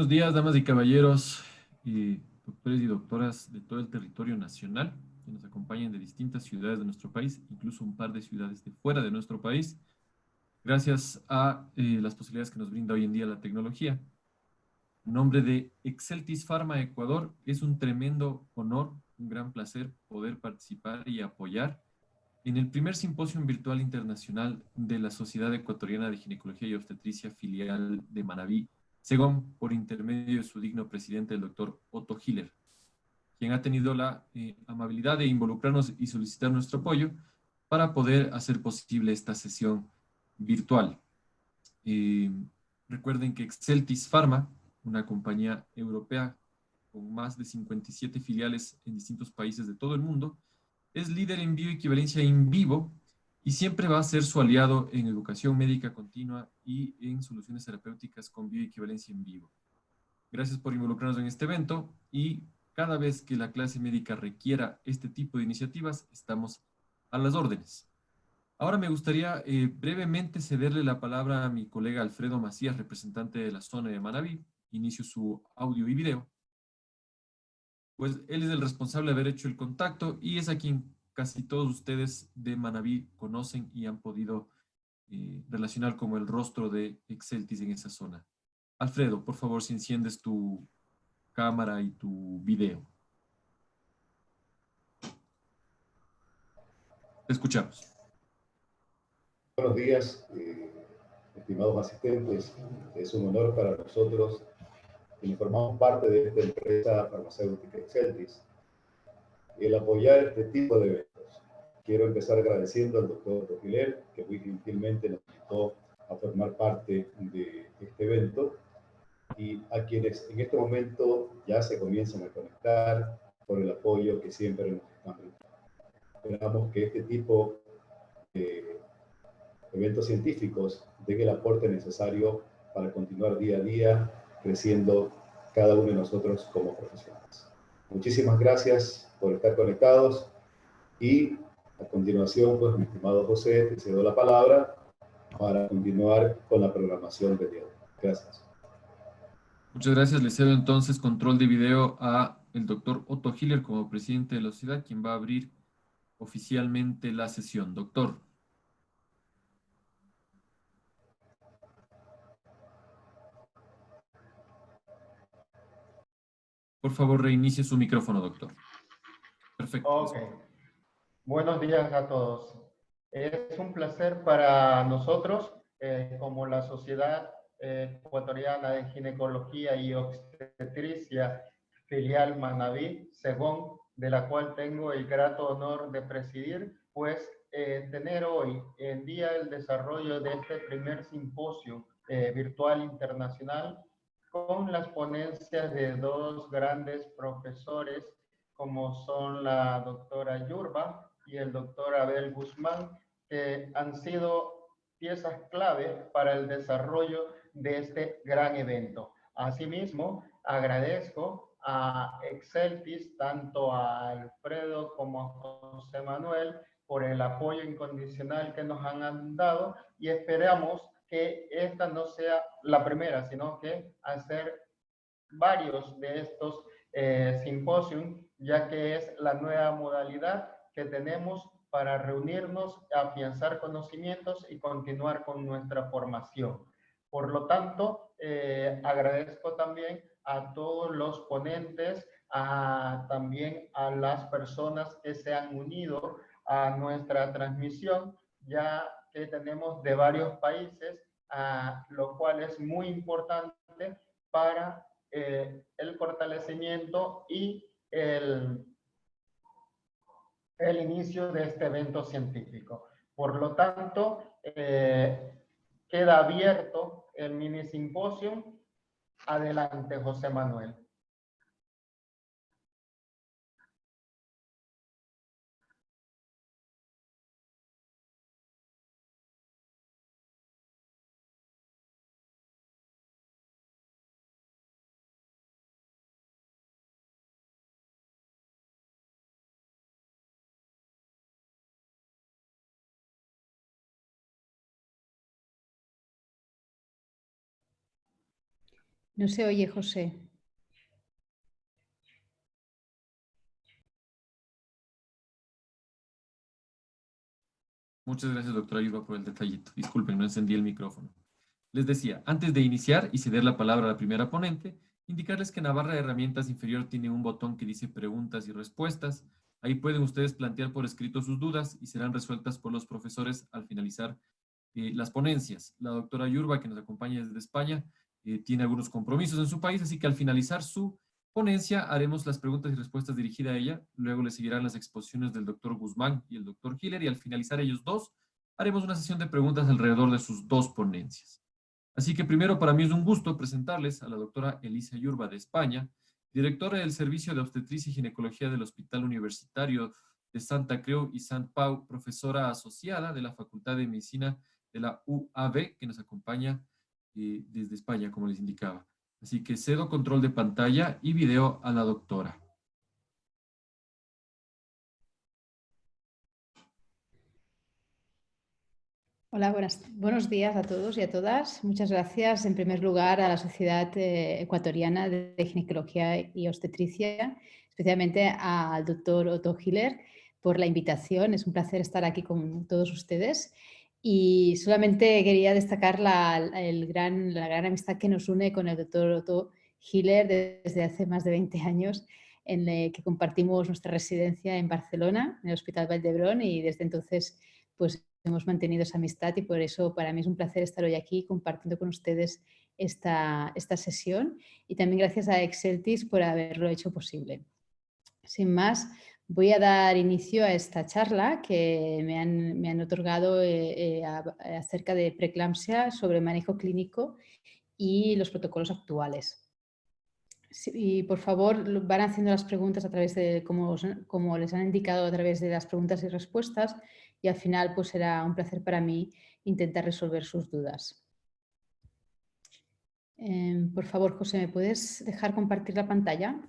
Buenos días, damas y caballeros, doctores y doctoras de todo el territorio nacional que nos acompañan de distintas ciudades de nuestro país, incluso un par de ciudades de fuera de nuestro país, gracias a las posibilidades que nos brinda hoy en día la tecnología. En nombre de Exceltis Pharma Ecuador, es un tremendo honor, un gran placer poder participar y apoyar en el primer simposio virtual internacional de la Sociedad Ecuatoriana de Ginecología y Obstetricia filial de Manabí, SEGOM, por intermedio de su digno presidente, el doctor Otto Hiller, quien ha tenido la amabilidad de involucrarnos y solicitar nuestro apoyo para poder hacer posible esta sesión virtual. Eh, Recuerden que Exceltis Pharma, una compañía europea con más de 57 filiales en distintos países de todo el mundo, es líder en bioequivalencia in vivo y siempre va a ser su aliado en educación médica continua y en soluciones terapéuticas con bioequivalencia en vivo. Gracias por involucrarnos en este evento y cada vez que la clase médica requiera este tipo de iniciativas, estamos a las órdenes. Ahora me gustaría brevemente cederle la palabra a mi colega Alfredo Macías, representante de la zona de Manabí. Inicio su audio y video. Pues él es el responsable de haber hecho el contacto y es a quien casi todos ustedes de Manabí conocen y han podido relacionar como el rostro de Exceltis en esa zona. Alfredo, por favor, si enciendes tu cámara y tu video. Te escuchamos. Buenos días, estimados asistentes. Es un honor para nosotros, quienes formamos parte de esta empresa farmacéutica Exceltis, el apoyar este tipo de eventos. Quiero empezar agradeciendo al doctor Rogiler, que muy gentilmente nos invitó a formar parte de este evento, y a quienes en este momento ya se comienzan a conectar por el apoyo que siempre nos están brindando. Esperamos que este tipo de eventos científicos den el aporte necesario para continuar día a día creciendo cada uno de nosotros como profesionales. Muchísimas gracias por estar conectados y a continuación, pues mi estimado José, te cedo la palabra para continuar con la programación del día de hoy. Gracias. Muchas gracias. Le cedo entonces control de video a el doctor Otto Hiller como presidente de la sociedad, quien va a abrir oficialmente la sesión. Doctor. Por favor, reinicie su micrófono, doctor. Perfecto. Ok, buenos días a todos. Es un placer para nosotros, como la Sociedad Ecuatoriana de Ginecología y Obstetricia filial Manabí, SEGOM, de la cual tengo el grato honor de presidir, pues tener hoy en día el desarrollo de este primer simposio virtual internacional con las ponencias de dos grandes profesores como son la doctora Yurba y el doctor Abel Guzmán, que han sido piezas clave para el desarrollo de este gran evento. Asimismo, agradezco a Exceltis, tanto a Alfredo como a José Manuel, por el apoyo incondicional que nos han dado y esperamos que esta no sea la primera, sino que hacer varios de estos simposium, ya que es la nueva modalidad que tenemos para reunirnos, afianzar conocimientos y continuar con nuestra formación. Por lo tanto, agradezco también a todos los ponentes, también a las personas que se han unido a nuestra transmisión, ya que tenemos de varios países, lo cual es muy importante para el fortalecimiento y el inicio de este evento científico. Por lo tanto, queda abierto el mini simposio. Adelante, José Manuel. No se oye, José. Muchas gracias, doctora Yurba, por el detallito. Disculpen, no encendí el micrófono. Les decía, antes de iniciar y ceder la palabra a la primera ponente, indicarles que en la barra de herramientas inferior tiene un botón que dice preguntas y respuestas. Ahí pueden ustedes plantear por escrito sus dudas y serán resueltas por los profesores al finalizar las ponencias. La doctora Yurba, que nos acompaña desde España, tiene algunos compromisos en su país, así que al finalizar su ponencia haremos las preguntas y respuestas dirigidas a ella, luego le seguirán las exposiciones del doctor Guzmán y el doctor Hiller, y al finalizar ellos dos, haremos una sesión de preguntas alrededor de sus dos ponencias. Así que primero para mí es un gusto presentarles a la doctora Elisa Yurba de España, directora del Servicio de Obstetricia y Ginecología del Hospital Universitario de Santa Creu y Sant Pau, profesora asociada de la Facultad de Medicina de la UAB, que nos acompaña desde España, como les indicaba. Así que cedo control de pantalla y video a la doctora. Hola, buenos días a todos y a todas. Muchas gracias en primer lugar a la Sociedad Ecuatoriana de Ginecología y Obstetricia, especialmente al doctor Otto Hiller por la invitación. Es un placer estar aquí con todos ustedes. Y solamente quería destacar la gran amistad que nos une con el doctor Otto Hiller desde hace más de 20 años, en que compartimos nuestra residencia en Barcelona, en el Hospital Vall d'Hebron, y desde entonces pues hemos mantenido esa amistad y por eso para mí es un placer estar hoy aquí compartiendo con ustedes esta sesión, y también gracias a Exceltis por haberlo hecho posible. Sin más, voy a dar inicio a esta charla que me han otorgado acerca de preeclampsia sobre manejo clínico y los protocolos actuales. Y por favor, van haciendo las preguntas a través de, como les han indicado, a través de las preguntas y respuestas, y al final pues será un placer para mí intentar resolver sus dudas. Por favor, José, ¿me puedes dejar compartir la pantalla?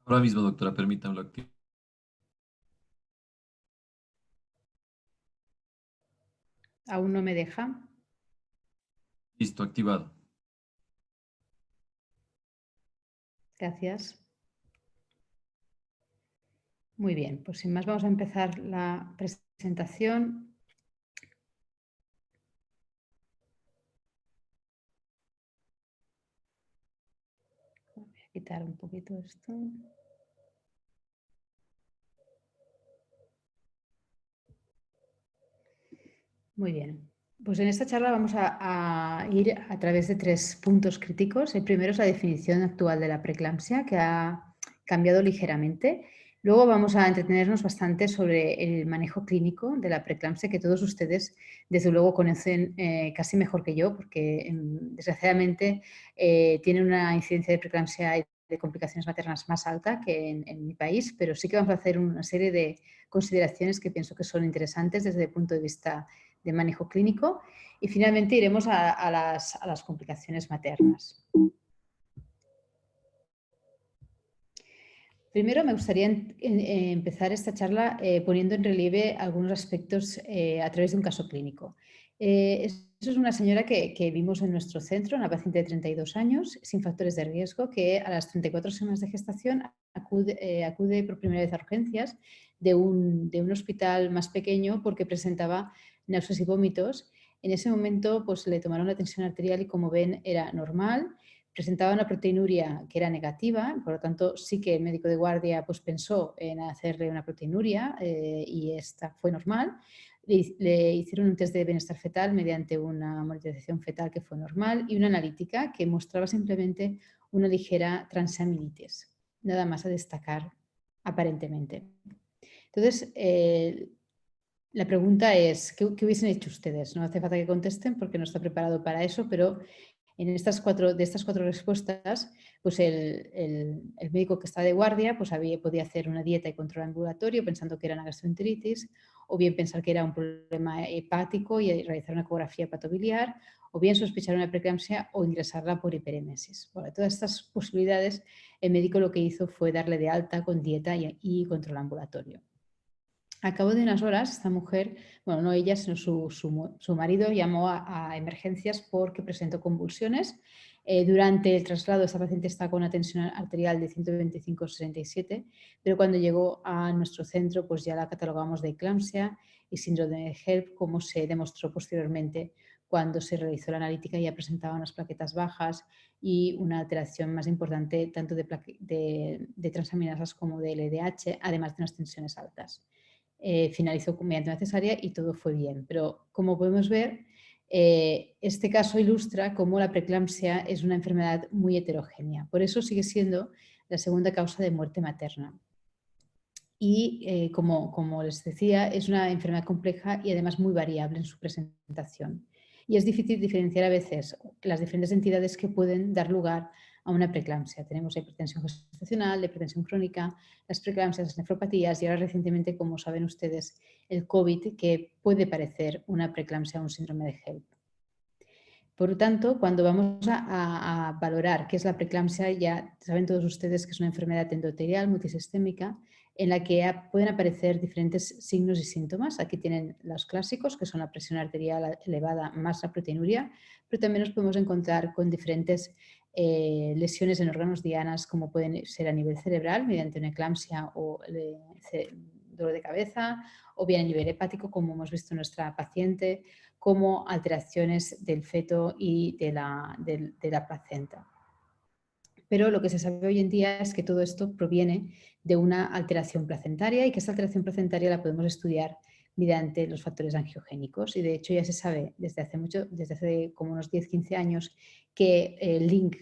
Ahora mismo, doctora, permítanlo que... ¿Aún no me deja? Listo, activado. Gracias. Muy bien, pues sin más vamos a empezar la presentación. Voy a quitar un poquito esto. Muy bien. Pues en esta charla vamos a ir a través de 3 puntos críticos. El primero es la definición actual de la preeclampsia, que ha cambiado ligeramente. Luego vamos a entretenernos bastante sobre el manejo clínico de la preeclampsia, que todos ustedes desde luego conocen casi mejor que yo, porque desgraciadamente tiene una incidencia de preeclampsia y de complicaciones maternas más alta que en mi país, pero sí que vamos a hacer una serie de consideraciones que pienso que son interesantes desde el punto de vista de manejo clínico, y finalmente iremos a las complicaciones maternas. Primero me gustaría empezar esta charla poniendo en relieve algunos aspectos a través de un caso clínico. Eso es una señora que vimos en nuestro centro, una paciente de 32 años, sin factores de riesgo, que a las 34 semanas de gestación acude por primera vez a urgencias de un hospital más pequeño porque presentaba náuseas y vómitos. En ese momento pues, le tomaron la tensión arterial y, como ven, era normal. Presentaba una proteinuria que era negativa, por lo tanto sí que el médico de guardia pues, pensó en hacerle una proteinuria y esta fue normal. Le hicieron un test de bienestar fetal mediante una monitorización fetal que fue normal y una analítica que mostraba simplemente una ligera transaminitis. Nada más a destacar aparentemente. Entonces, la pregunta es, ¿qué hubiesen hecho ustedes? No hace falta que contesten porque no está preparado para eso, pero de estas cuatro respuestas, pues el médico que está de guardia pues podía hacer una dieta y control ambulatorio pensando que era una gastroenteritis, o bien pensar que era un problema hepático y realizar una ecografía hepatobiliar, o bien sospechar una preeclampsia o ingresarla por hiperemesis. Bueno, todas estas posibilidades, el médico lo que hizo fue darle de alta con dieta y control ambulatorio. Al cabo de unas horas, esta mujer, bueno, no ella, sino su marido llamó a emergencias porque presentó convulsiones. Durante el traslado, esta paciente estaba con una tensión arterial de 125/67, pero cuando llegó a nuestro centro, pues ya la catalogamos de eclampsia y síndrome de HELLP, como se demostró posteriormente cuando se realizó la analítica. Ya presentaba unas plaquetas bajas y una alteración más importante tanto de transaminasas como de LDH, además de unas tensiones altas. Finalizó mediante una cesárea y todo fue bien. Pero como podemos ver, este caso ilustra cómo la preeclampsia es una enfermedad muy heterogénea. Por eso sigue siendo la segunda causa de muerte materna. Y como les decía, es una enfermedad compleja y además muy variable en su presentación. Y es difícil diferenciar a veces las diferentes entidades que pueden dar lugar a una preeclampsia. Tenemos la hipertensión gestacional, la hipertensión crónica, las preeclampsias, las nefropatías y ahora recientemente, como saben ustedes, el COVID, que puede parecer una preeclampsia o un síndrome de HELLP. Por lo tanto, cuando vamos a valorar qué es la preeclampsia, ya saben todos ustedes que es una enfermedad endotelial multisistémica en la que pueden aparecer diferentes signos y síntomas. Aquí tienen los clásicos, que son la presión arterial elevada más la proteinuria, pero también nos podemos encontrar con diferentes lesiones en órganos dianas, como pueden ser a nivel cerebral, mediante una eclampsia o dolor de cabeza, o bien a nivel hepático, como hemos visto en nuestra paciente, como alteraciones del feto y de la placenta. Pero lo que se sabe hoy en día es que todo esto proviene de una alteración placentaria y que esta alteración placentaria la podemos estudiar mediante los factores angiogénicos. Y de hecho ya se sabe desde hace como unos 10-15 años que el link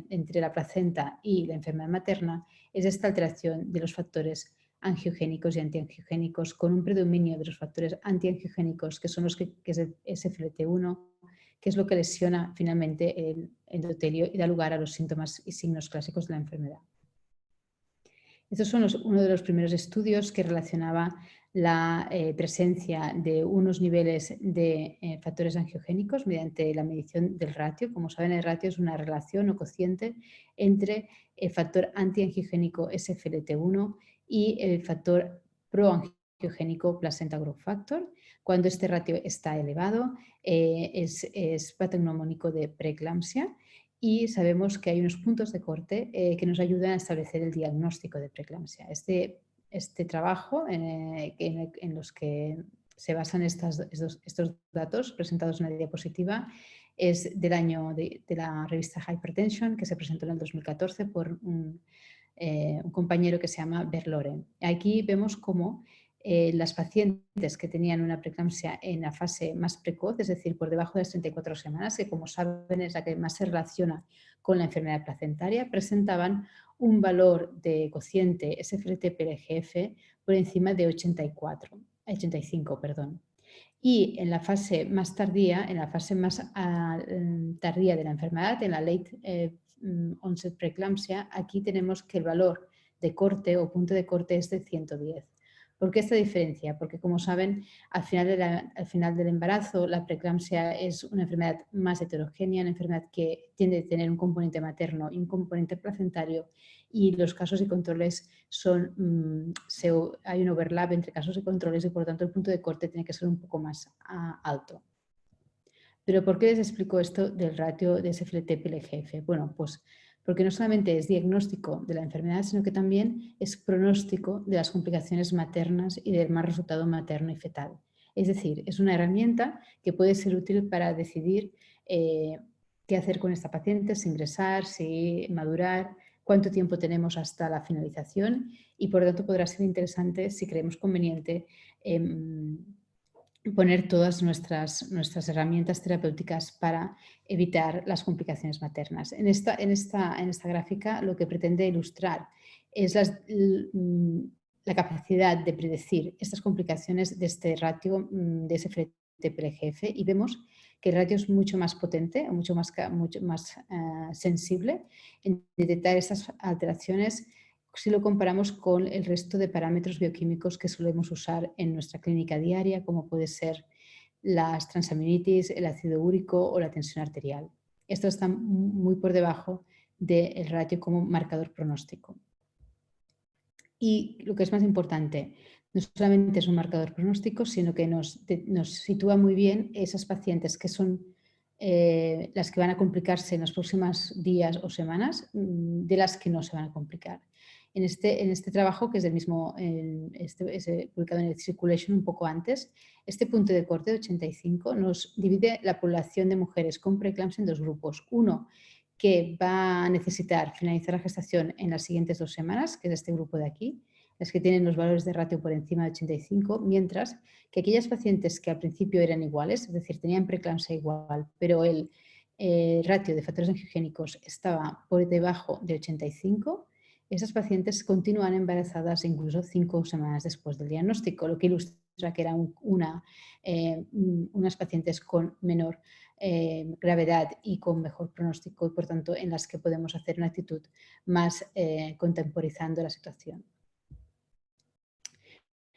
entre la placenta y la enfermedad materna es esta alteración de los factores angiogénicos y antiangiogénicos, con un predominio de los factores antiangiogénicos, que son los que es el SFLT1, que es lo que lesiona finalmente el endotelio y da lugar a los síntomas y signos clásicos de la enfermedad. Estos son uno de los primeros estudios que relacionaba la presencia de unos niveles de factores angiogénicos mediante la medición del ratio. Como saben, el ratio es una relación o cociente entre el factor antiangiogénico SFLT1 y el factor proangiogénico placenta growth factor. Cuando este ratio está elevado, es patognomónico de preeclampsia. Y sabemos que hay unos puntos de corte que nos ayudan a establecer el diagnóstico de preeclampsia. Este trabajo en los que se basan estos datos presentados en la diapositiva es del año de la revista Hypertension, que se presentó en el 2014 por un compañero que se llama Verloren. Aquí vemos cómo las pacientes que tenían una preeclampsia en la fase más precoz, es decir, por debajo de las 34 semanas, que como saben es la que más se relaciona con la enfermedad placentaria, presentaban un valor de cociente SFLT-PLGF por encima de 85. Y en la fase más tardía, en la fase más tardía de la enfermedad, en la late onset preeclampsia, aquí tenemos que el valor de corte o punto de corte es de 110. ¿Por qué esta diferencia? Porque, como saben, al final del embarazo, la preeclampsia es una enfermedad más heterogénea, una enfermedad que tiende a tener un componente materno y un componente placentario, y los casos y controles hay un overlap entre casos y controles y, por lo tanto, el punto de corte tiene que ser un poco más alto. ¿Pero por qué les explico esto del ratio de SFLT-PLGF? Bueno, pues porque no solamente es diagnóstico de la enfermedad, sino que también es pronóstico de las complicaciones maternas y del mal resultado materno y fetal. Es decir, es una herramienta que puede ser útil para decidir qué hacer con esta paciente, si ingresar, si madurar, cuánto tiempo tenemos hasta la finalización y, por lo tanto, podrá ser interesante si creemos conveniente poner todas nuestras herramientas terapéuticas para evitar las complicaciones maternas. En esta gráfica lo que pretende ilustrar es la capacidad de predecir estas complicaciones de este ratio de SFLT-PLGF, y vemos que el ratio es mucho más potente, mucho más sensible en detectar estas alteraciones si lo comparamos con el resto de parámetros bioquímicos que solemos usar en nuestra clínica diaria, como puede ser las transaminitis, el ácido úrico o la tensión arterial. Esto está muy por debajo del ratio como marcador pronóstico. Y lo que es más importante, no solamente es un marcador pronóstico, sino que nos sitúa muy bien esas pacientes que son las que van a complicarse en los próximos días o semanas, de las que no se van a complicar. En este trabajo, que es del mismo, es publicado en el Circulation un poco antes, este punto de corte de 85 nos divide la población de mujeres con preeclampsia en dos grupos. Uno que va a necesitar finalizar la gestación en las siguientes 2 semanas, que es este grupo de aquí, las que tienen los valores de ratio por encima de 85, mientras que aquellas pacientes que al principio eran iguales, es decir, tenían preeclampsia igual, pero el ratio de factores angiogénicos estaba por debajo de 85, esas pacientes continúan embarazadas incluso 5 semanas después del diagnóstico, lo que ilustra que eran unas pacientes con menor gravedad y con mejor pronóstico y por tanto en las que podemos hacer una actitud más contemporizando la situación.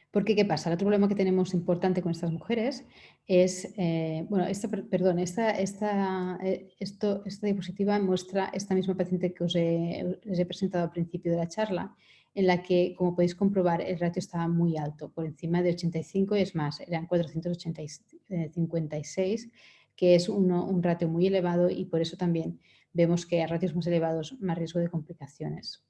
Porque, ¿qué pasa? El otro problema que tenemos importante con estas mujeres es, esta diapositiva muestra esta misma paciente que les he presentado al principio de la charla, en la que, como podéis comprobar, el ratio estaba muy alto, por encima de 85 y es más, eran 456, que es un ratio muy elevado y por eso también vemos que a ratios más elevados más riesgo de complicaciones.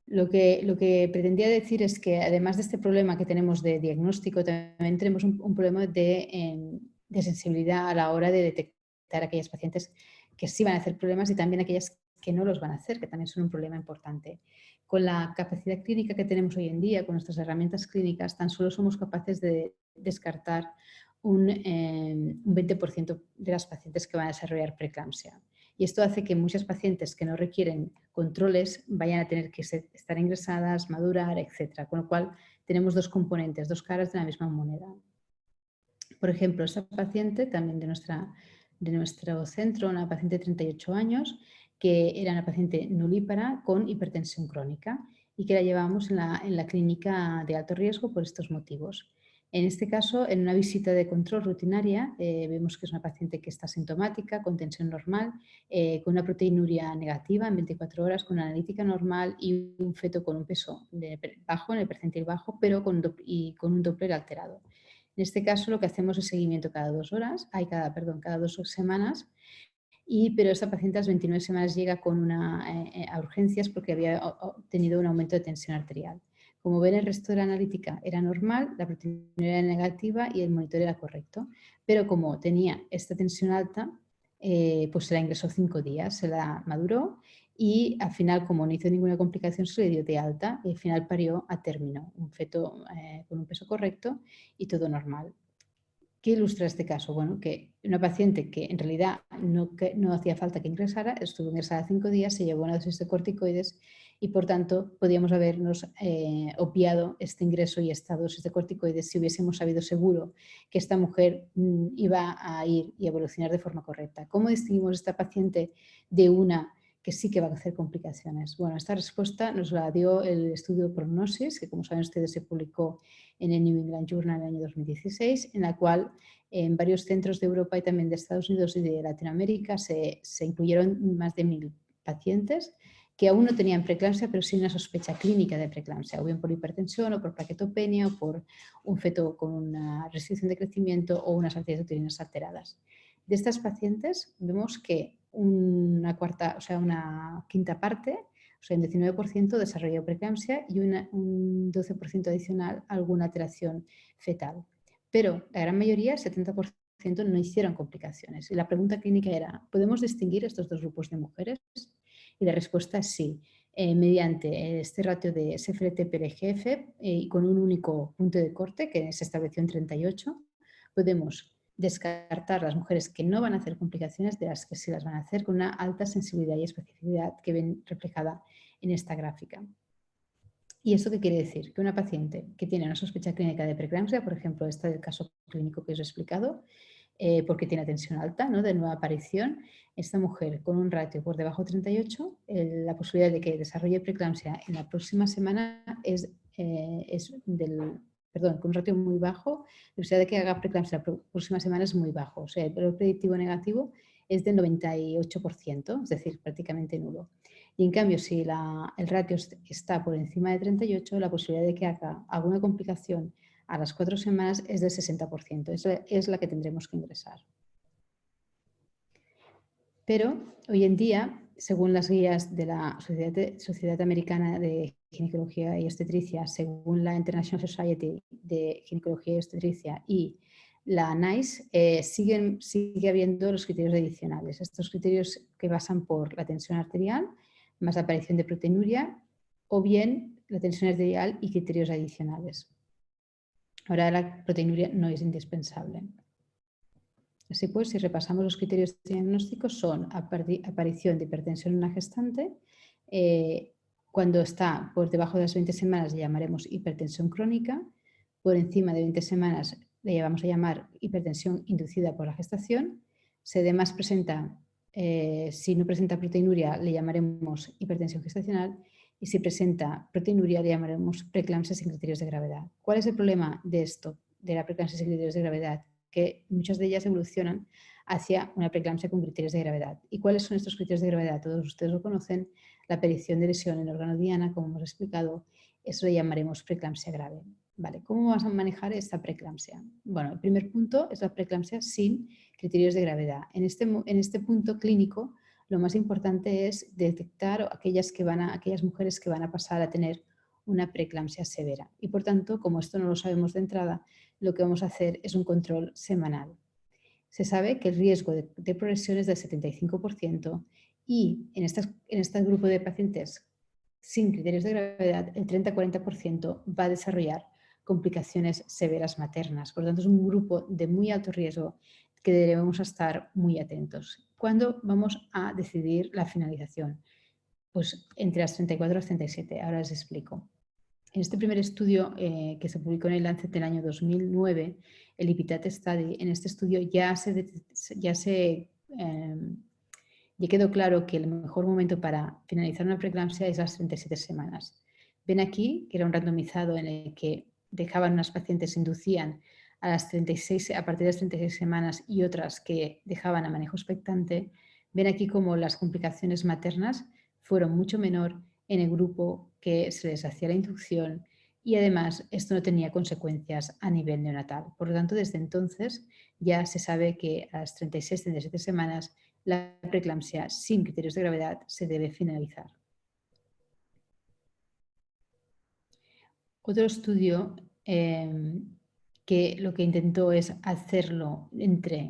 Lo que pretendía decir es que además de este problema que tenemos de diagnóstico, también tenemos un problema de sensibilidad a la hora de detectar a aquellas pacientes que sí van a hacer problemas y también aquellas que no los van a hacer, que también son un problema importante. Con la capacidad clínica que tenemos hoy en día, con nuestras herramientas clínicas, tan solo somos capaces de descartar un 20% de las pacientes que van a desarrollar preeclampsia. Y esto hace que muchas pacientes que no requieren controles vayan a tener que estar ingresadas, madurar, etc. Con lo cual tenemos dos componentes, dos caras de la misma moneda. Por ejemplo, esta paciente también de nuestro centro, una paciente de 38 años, que era una paciente nulípara con hipertensión crónica y que la llevamos en la clínica de alto riesgo por estos motivos. En este caso, en una visita de control rutinaria, vemos que es una paciente que está sintomática, con tensión normal, con una proteinuria negativa en 24 horas, con una analítica normal y un feto con un peso bajo, en el percentil bajo, pero con un Doppler alterado. En este caso, lo que hacemos es seguimiento cada 2 semanas, pero esta paciente a las 29 semanas llega a urgencias porque había tenido un aumento de tensión arterial. Como ven, el resto de la analítica era normal, la proteinuria era negativa y el monitor era correcto. Pero como tenía esta tensión alta, pues se la ingresó 5 días, se la maduró y al final, como no hizo ninguna complicación, se le dio de alta y al final parió a término, un feto con un peso correcto y todo normal. ¿Qué ilustra este caso? Bueno, que una paciente que en realidad no hacía falta que ingresara, estuvo ingresada 5 días, se llevó una dosis de corticoides y por tanto podíamos habernos obviado este ingreso y esta dosis de corticoides si hubiésemos sabido seguro que esta mujer iba a ir y evolucionar de forma correcta. ¿Cómo distinguimos esta paciente de una que sí que va a hacer complicaciones? Bueno, esta respuesta nos la dio el estudio Prognosis, que como saben ustedes se publicó en el New England Journal en el año 2016, en la cual en varios centros de Europa y también de Estados Unidos y de Latinoamérica se incluyeron más de 1000 pacientes que aún no tenían preeclampsia, pero sí una sospecha clínica de preeclampsia, o bien por hipertensión o por plaquetopenia o por un feto con una restricción de crecimiento o unas arterias uterinas alteradas. De estas pacientes vemos que una quinta parte, o sea, un 19% desarrolló preeclampsia y un 12% adicional alguna alteración fetal. Pero la gran mayoría, el 70%, no hicieron complicaciones. Y la pregunta clínica era, ¿podemos distinguir estos dos grupos de mujeres? Y la respuesta es sí. Mediante este ratio de SFLT-PRGF y con un único punto de corte que se estableció en 38, podemos descartar las mujeres que no van a hacer complicaciones de las que sí las van a hacer con una alta sensibilidad y especificidad que ven reflejada en esta gráfica. ¿Y esto qué quiere decir? Que una paciente que tiene una sospecha clínica de preeclampsia, por ejemplo, esta del caso clínico que os he explicado, porque tiene tensión alta, ¿no?, de nueva aparición, esta mujer con un ratio por debajo de 38, la posibilidad de que desarrolle preeclampsia en la próxima semana con un ratio muy bajo, la posibilidad de que haga preeclampsia la próxima semana es muy bajo. O sea, el valor predictivo negativo es del 98%, es decir, prácticamente nulo. Y en cambio, si el ratio está por encima de 38, la posibilidad de que haga alguna complicación a las 4 semanas es del 60%. Esa es la que tendremos que ingresar. Pero hoy en día, según las guías de la Sociedad Americana de Ginecología y Obstetricia, según la International Society de Ginecología y Obstetricia y la NICE, sigue habiendo los criterios adicionales. Estos criterios que basan por la tensión arterial, más la aparición de proteinuria, o bien la tensión arterial y criterios adicionales. Ahora la proteinuria no es indispensable. Así pues, si repasamos los criterios diagnósticos, son aparición de hipertensión en una gestante. Cuando está por debajo de las 20 semanas le llamaremos hipertensión crónica. Por encima de 20 semanas le vamos a llamar hipertensión inducida por la gestación. Si además si no presenta proteinuria, le llamaremos hipertensión gestacional. Y si presenta proteinuria, le llamaremos preeclampsia sin criterios de gravedad. ¿Cuál es el problema de esto, de la preeclampsia sin criterios de gravedad? Que muchas de ellas evolucionan hacia una preeclampsia con criterios de gravedad. ¿Y cuáles son estos criterios de gravedad? Todos ustedes lo conocen. La aparición de lesión en el órgano diana, como hemos explicado, eso le llamaremos preeclampsia grave. Vale, ¿cómo vamos a manejar esta preeclampsia? Bueno, el primer punto es la preeclampsia sin criterios de gravedad. En este punto clínico, lo más importante es detectar aquellas mujeres que van a pasar a tener una preeclampsia severa. Y por tanto, como esto no lo sabemos de entrada, lo que vamos a hacer es un control semanal. Se sabe que el riesgo de progresión es del 75% y en este grupo de pacientes sin criterios de gravedad, el 30-40% va a desarrollar complicaciones severas maternas. Por lo tanto, es un grupo de muy alto riesgo que debemos estar muy atentos. ¿Cuándo vamos a decidir la finalización? Pues entre las 34 y las 37. Ahora les explico. En este primer estudio que se publicó en el Lancet del año 2009, el IPITAT Study, en este estudio ya quedó claro que el mejor momento para finalizar una preeclampsia es las 37 semanas. Ven aquí que era un randomizado en el que dejaban unas pacientes, inducían a partir de las 36 semanas y otras que dejaban a manejo expectante. Ven aquí como las complicaciones maternas fueron mucho menor en el grupo que se les hacía la inducción y además esto no tenía consecuencias a nivel neonatal. Por lo tanto, desde entonces ya se sabe que a las 36-37 semanas la preeclampsia sin criterios de gravedad se debe finalizar. Otro estudio que lo que intentó es hacerlo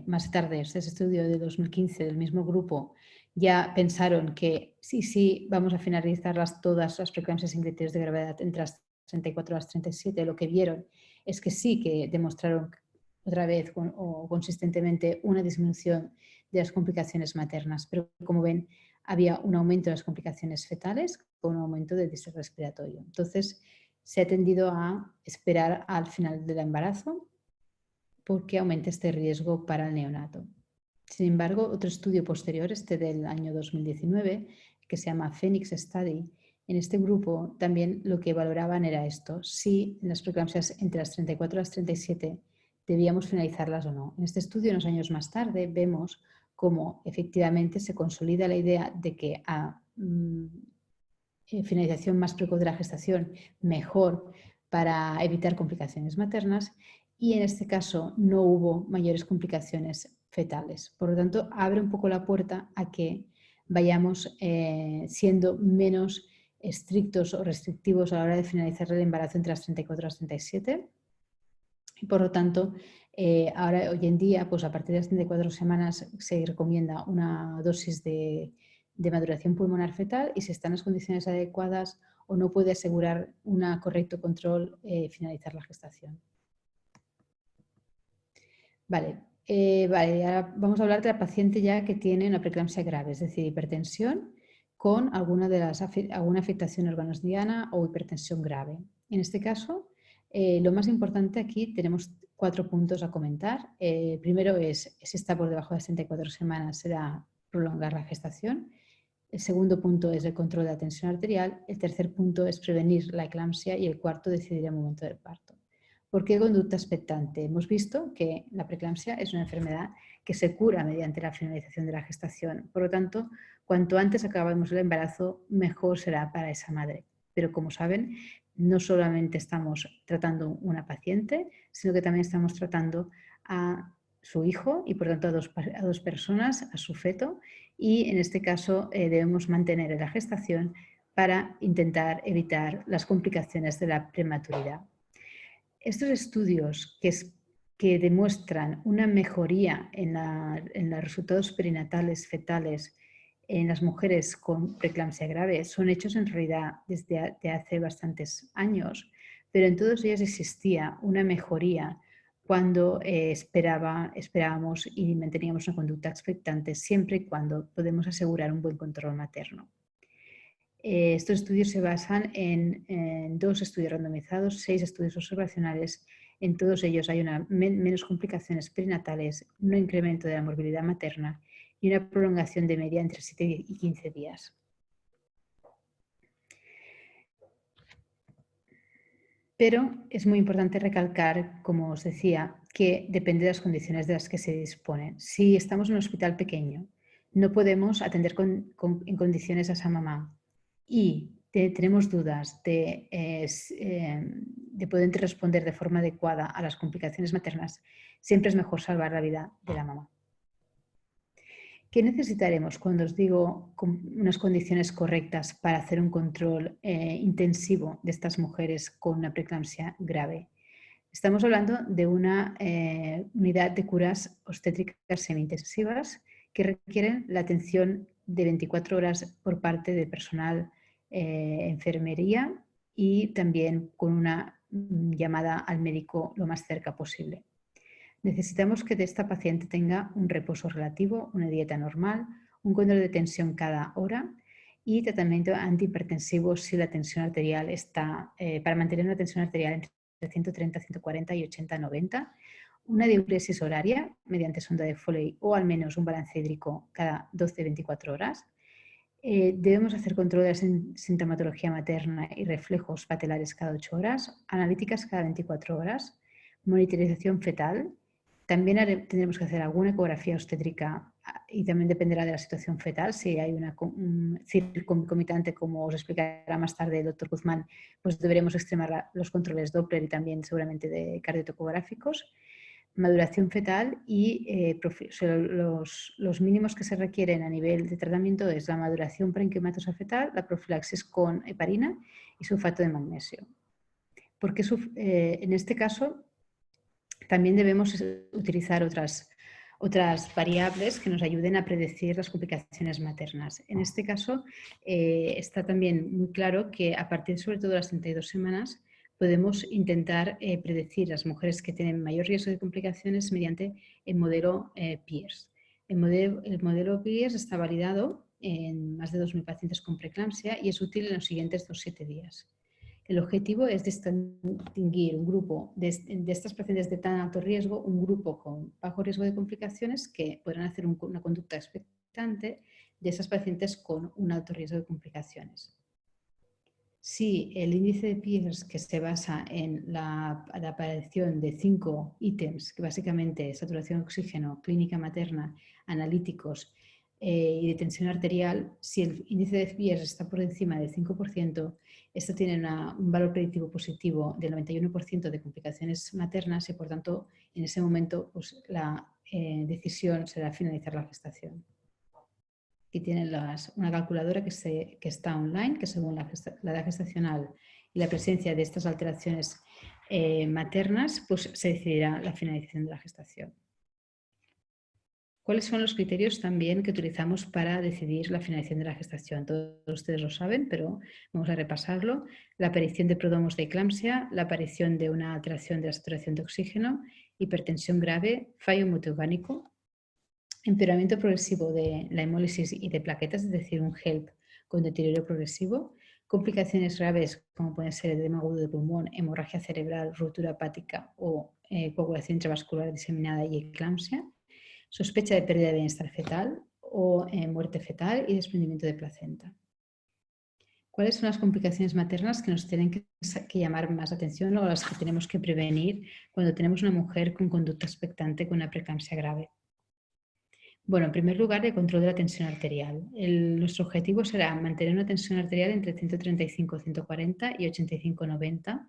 más tarde, este estudio de 2015 del mismo grupo, ya pensaron que sí, vamos a finalizar todas las preeclampsias sin criterios de gravedad entre las 34 y las 37. Lo que vieron es que sí que demostraron otra vez o consistentemente una disminución de las complicaciones maternas, pero como ven había un aumento de las complicaciones fetales con un aumento del distrés respiratorio. Entonces se ha tendido a esperar al final del embarazo porque aumenta este riesgo para el neonato. Sin embargo, otro estudio posterior, este del año 2019, que se llama Phoenix Study, en este grupo también lo que valoraban era esto, si en las preeclampsias entre las 34 y las 37 debíamos finalizarlas o no. En este estudio, unos años más tarde, vemos cómo efectivamente se consolida la idea de que a finalización más precoz de la gestación mejor para evitar complicaciones maternas y en este caso no hubo mayores complicaciones fetales. Por lo tanto, abre un poco la puerta a que vayamos siendo menos estrictos o restrictivos a la hora de finalizar el embarazo entre las 34 y las 37. Y por lo tanto, ahora hoy en día, pues a partir de las 34 semanas se recomienda una dosis de maduración pulmonar fetal y si están las condiciones adecuadas o no puede asegurar un correcto control, finalizar la gestación. Vale, ahora vamos a hablar de la paciente ya que tiene una preeclampsia grave, es decir, hipertensión con alguna afectación órganos diana o hipertensión grave. En este caso, lo más importante aquí tenemos 4 puntos a comentar. Primero es, si está por debajo de las 34 semanas, será prolongar la gestación. El segundo punto es el control de la tensión arterial. El tercer punto es prevenir la eclampsia y el cuarto, decidir el momento del parto. ¿Por qué conducta expectante? Hemos visto que la preeclampsia es una enfermedad que se cura mediante la finalización de la gestación. Por lo tanto, cuanto antes acabemos el embarazo, mejor será para esa madre. Pero como saben, no solamente estamos tratando una paciente, sino que también estamos tratando a su hijo y por tanto a dos personas, a su feto, y en este caso debemos mantener la gestación para intentar evitar las complicaciones de la prematuridad. Estos estudios que demuestran una mejoría en los resultados perinatales fetales en las mujeres con preeclampsia grave son hechos en realidad desde hace bastantes años, pero en todos ellos existía una mejoría cuando esperábamos y manteníamos una conducta expectante siempre y cuando podemos asegurar un buen control materno. Estos estudios se basan en 2 estudios randomizados, 6 estudios observacionales. En todos ellos hay menos complicaciones perinatales, un incremento de la morbilidad materna y una prolongación de media entre 7 y 15 días. Pero es muy importante recalcar, como os decía, que depende de las condiciones de las que se dispone. Si estamos en un hospital pequeño, no podemos atender en condiciones a esa mamá y tenemos dudas de poder responder de forma adecuada a las complicaciones maternas, siempre es mejor salvar la vida de la mamá. ¿Qué necesitaremos cuando os digo unas condiciones correctas para hacer un control intensivo de estas mujeres con una preeclampsia grave? Estamos hablando de una unidad de curas obstétricas semi-intensivas que requieren la atención de 24 horas por parte del personal enfermería y también con una llamada al médico lo más cerca posible. Necesitamos que esta paciente tenga un reposo relativo, una dieta normal, un control de tensión cada hora y tratamiento antihipertensivo si la tensión arterial está, para mantener una tensión arterial entre 130, 140 y 80, 90, una diuresis horaria mediante sonda de Foley o al menos un balance hídrico cada 12-24 horas. Debemos hacer control de la sintomatología materna y reflejos patelares cada 8 horas, analíticas cada 24 horas, monitorización fetal. También tendremos que hacer alguna ecografía obstétrica y también dependerá de la situación fetal. Si hay un ciclo concomitante, como os explicará más tarde el doctor Guzmán, pues deberemos extremar los controles Doppler y también seguramente de cardiotocográficos. Maduración fetal y los mínimos que se requieren a nivel de tratamiento es la maduración parenquimatosa fetal, la profilaxis con heparina y sulfato de magnesio. Porque en este caso también debemos utilizar otras variables que nos ayuden a predecir las complicaciones maternas. En este caso está también muy claro que a partir sobre todo de las 32 semanas podemos intentar predecir las mujeres que tienen mayor riesgo de complicaciones mediante el modelo Pierce. El modelo Pierce está validado en más de 2.000 pacientes con preeclampsia y es útil en los siguientes 2-7 días. El objetivo es distinguir un grupo de estas pacientes de tan alto riesgo, un grupo con bajo riesgo de complicaciones que podrán hacer una conducta expectante de esas pacientes con un alto riesgo de complicaciones. Si el índice de Pierce, que se basa en la aparición de 5 ítems, que básicamente es saturación de oxígeno, clínica materna, analíticos y de tensión arterial, si el índice de Pierce está por encima del 5%, esto tiene un valor predictivo positivo del 91% de complicaciones maternas y por tanto en ese momento pues, la decisión será finalizar la gestación. Aquí tienen una calculadora que está online, que según la edad gestacional y la presencia de estas alteraciones maternas, pues se decidirá la finalización de la gestación. ¿Cuáles son los criterios también que utilizamos para decidir la finalización de la gestación? Todos ustedes lo saben, pero vamos a repasarlo. La aparición de prodromos de eclampsia, la aparición de una alteración de la saturación de oxígeno, hipertensión grave, fallo multiorgánico, empeoramiento progresivo de la hemólisis y de plaquetas, es decir, un HELP con deterioro progresivo, complicaciones graves como pueden ser edema agudo de pulmón, hemorragia cerebral, ruptura hepática o coagulación intravascular diseminada y eclampsia, sospecha de pérdida de bienestar fetal o muerte fetal y desprendimiento de placenta. ¿Cuáles son las complicaciones maternas que nos tienen que llamar más atención o las que tenemos que prevenir cuando tenemos una mujer con conducta expectante con una preeclampsia grave? Bueno, en primer lugar, el control de la tensión arterial. Nuestro objetivo será mantener una tensión arterial entre 135-140 y 85-90,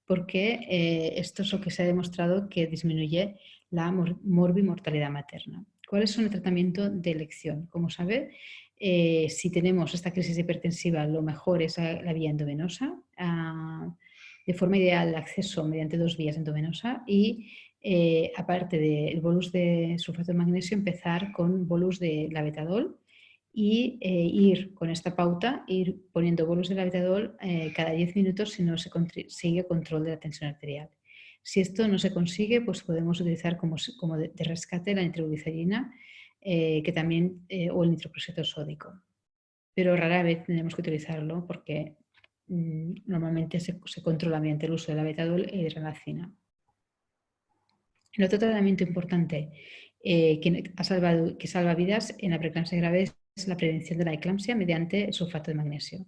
porque esto es lo que se ha demostrado que disminuye la morbimortalidad materna. ¿Cuál es el tratamiento de elección? Como sabe, si tenemos esta crisis hipertensiva, lo mejor es la vía endovenosa, de forma ideal el acceso mediante 2 vías endovenosa y aparte del bolus de sulfato de magnesio, empezar con bolus de labetalol y ir con esta pauta, ir poniendo bolus de labetalol cada 10 minutos si no se consigue control de la tensión arterial. Si esto no se consigue, pues podemos utilizar como de rescate la nitroglicerina que también, o el nitroprusiato sódico. Pero rara vez tenemos que utilizarlo porque normalmente se controla mediante el uso de labetalol e hidralacina. El otro tratamiento importante que salva vidas en la preeclampsia grave es la prevención de la eclampsia mediante sulfato de magnesio.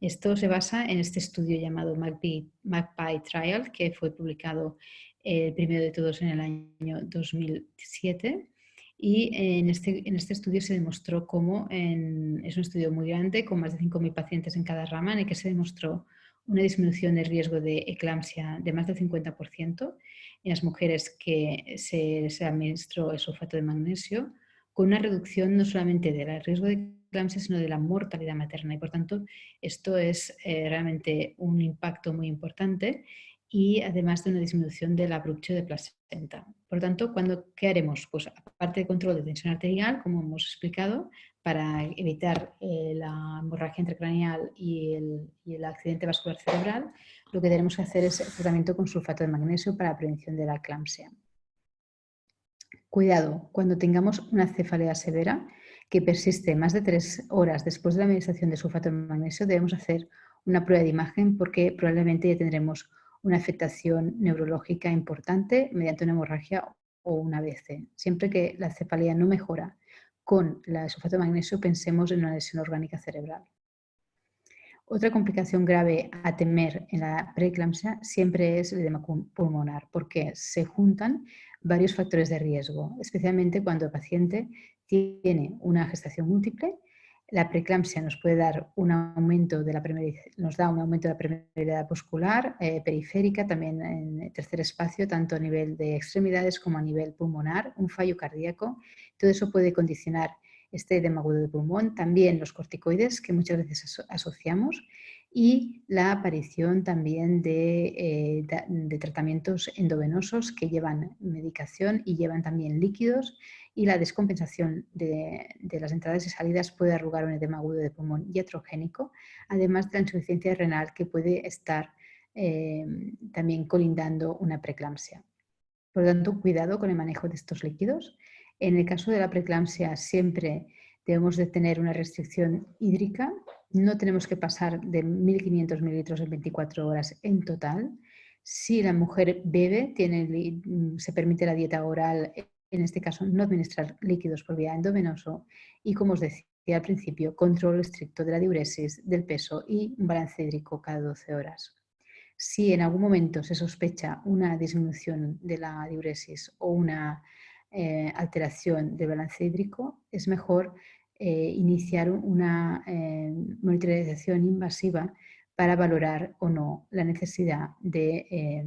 Esto se basa en este estudio llamado MAGPIE Trial, que fue publicado el primero de todos en el año 2007. Y en este estudio se demostró cómo, es un estudio muy grande, con más de 5.000 pacientes en cada rama, en el que se demostró una disminución del riesgo de eclampsia de más del 50% en las mujeres que se administró el sulfato de magnesio, con una reducción no solamente del riesgo de eclampsia, sino de la mortalidad materna. Y por tanto, esto es realmente un impacto muy importante y además de una disminución del abruptio de placenta. Por tanto, ¿qué haremos? Pues aparte del control de tensión arterial, como hemos explicado, para evitar la hemorragia intracraneal y el accidente vascular cerebral, lo que tenemos que hacer es el tratamiento con sulfato de magnesio para la prevención de la eclampsia. Cuidado, cuando tengamos una cefalea severa que persiste más de 3 horas después de la administración de sulfato de magnesio, debemos hacer una prueba de imagen porque probablemente ya tendremos una afectación neurológica importante mediante una hemorragia o una ABC. Siempre que la cefalea no mejora con la sulfato de magnesio, pensemos en una lesión orgánica cerebral. Otra complicación grave a temer en la preeclampsia siempre es el edema pulmonar, porque se juntan varios factores de riesgo, especialmente cuando el paciente tiene una gestación múltiple. La preeclampsia nos puede dar un aumento de la permeabilidad muscular, periférica, también en el tercer espacio, tanto a nivel de extremidades como a nivel pulmonar, un fallo cardíaco. Todo eso puede condicionar este edema agudo de pulmón, también los corticoides que muchas veces asociamos y la aparición también de tratamientos endovenosos que llevan medicación y llevan también líquidos, y la descompensación de las entradas y salidas puede arrugar un edema agudo de pulmón iatrogénico, además de la insuficiencia renal que puede estar también colindando una preeclampsia. Por lo tanto, cuidado con el manejo de estos líquidos. En el caso de la preeclampsia siempre debemos de tener una restricción hídrica. No tenemos que pasar de 1.500 mililitros en 24 horas en total. Si la mujer bebe, se permite la dieta oral, en este caso no administrar líquidos por vía endovenoso y, como os decía al principio, control estricto de la diuresis, del peso y un balance hídrico cada 12 horas. Si en algún momento se sospecha una disminución de la diuresis o una alteración del balance hídrico, es mejor iniciar una monitorización invasiva para valorar o no la necesidad de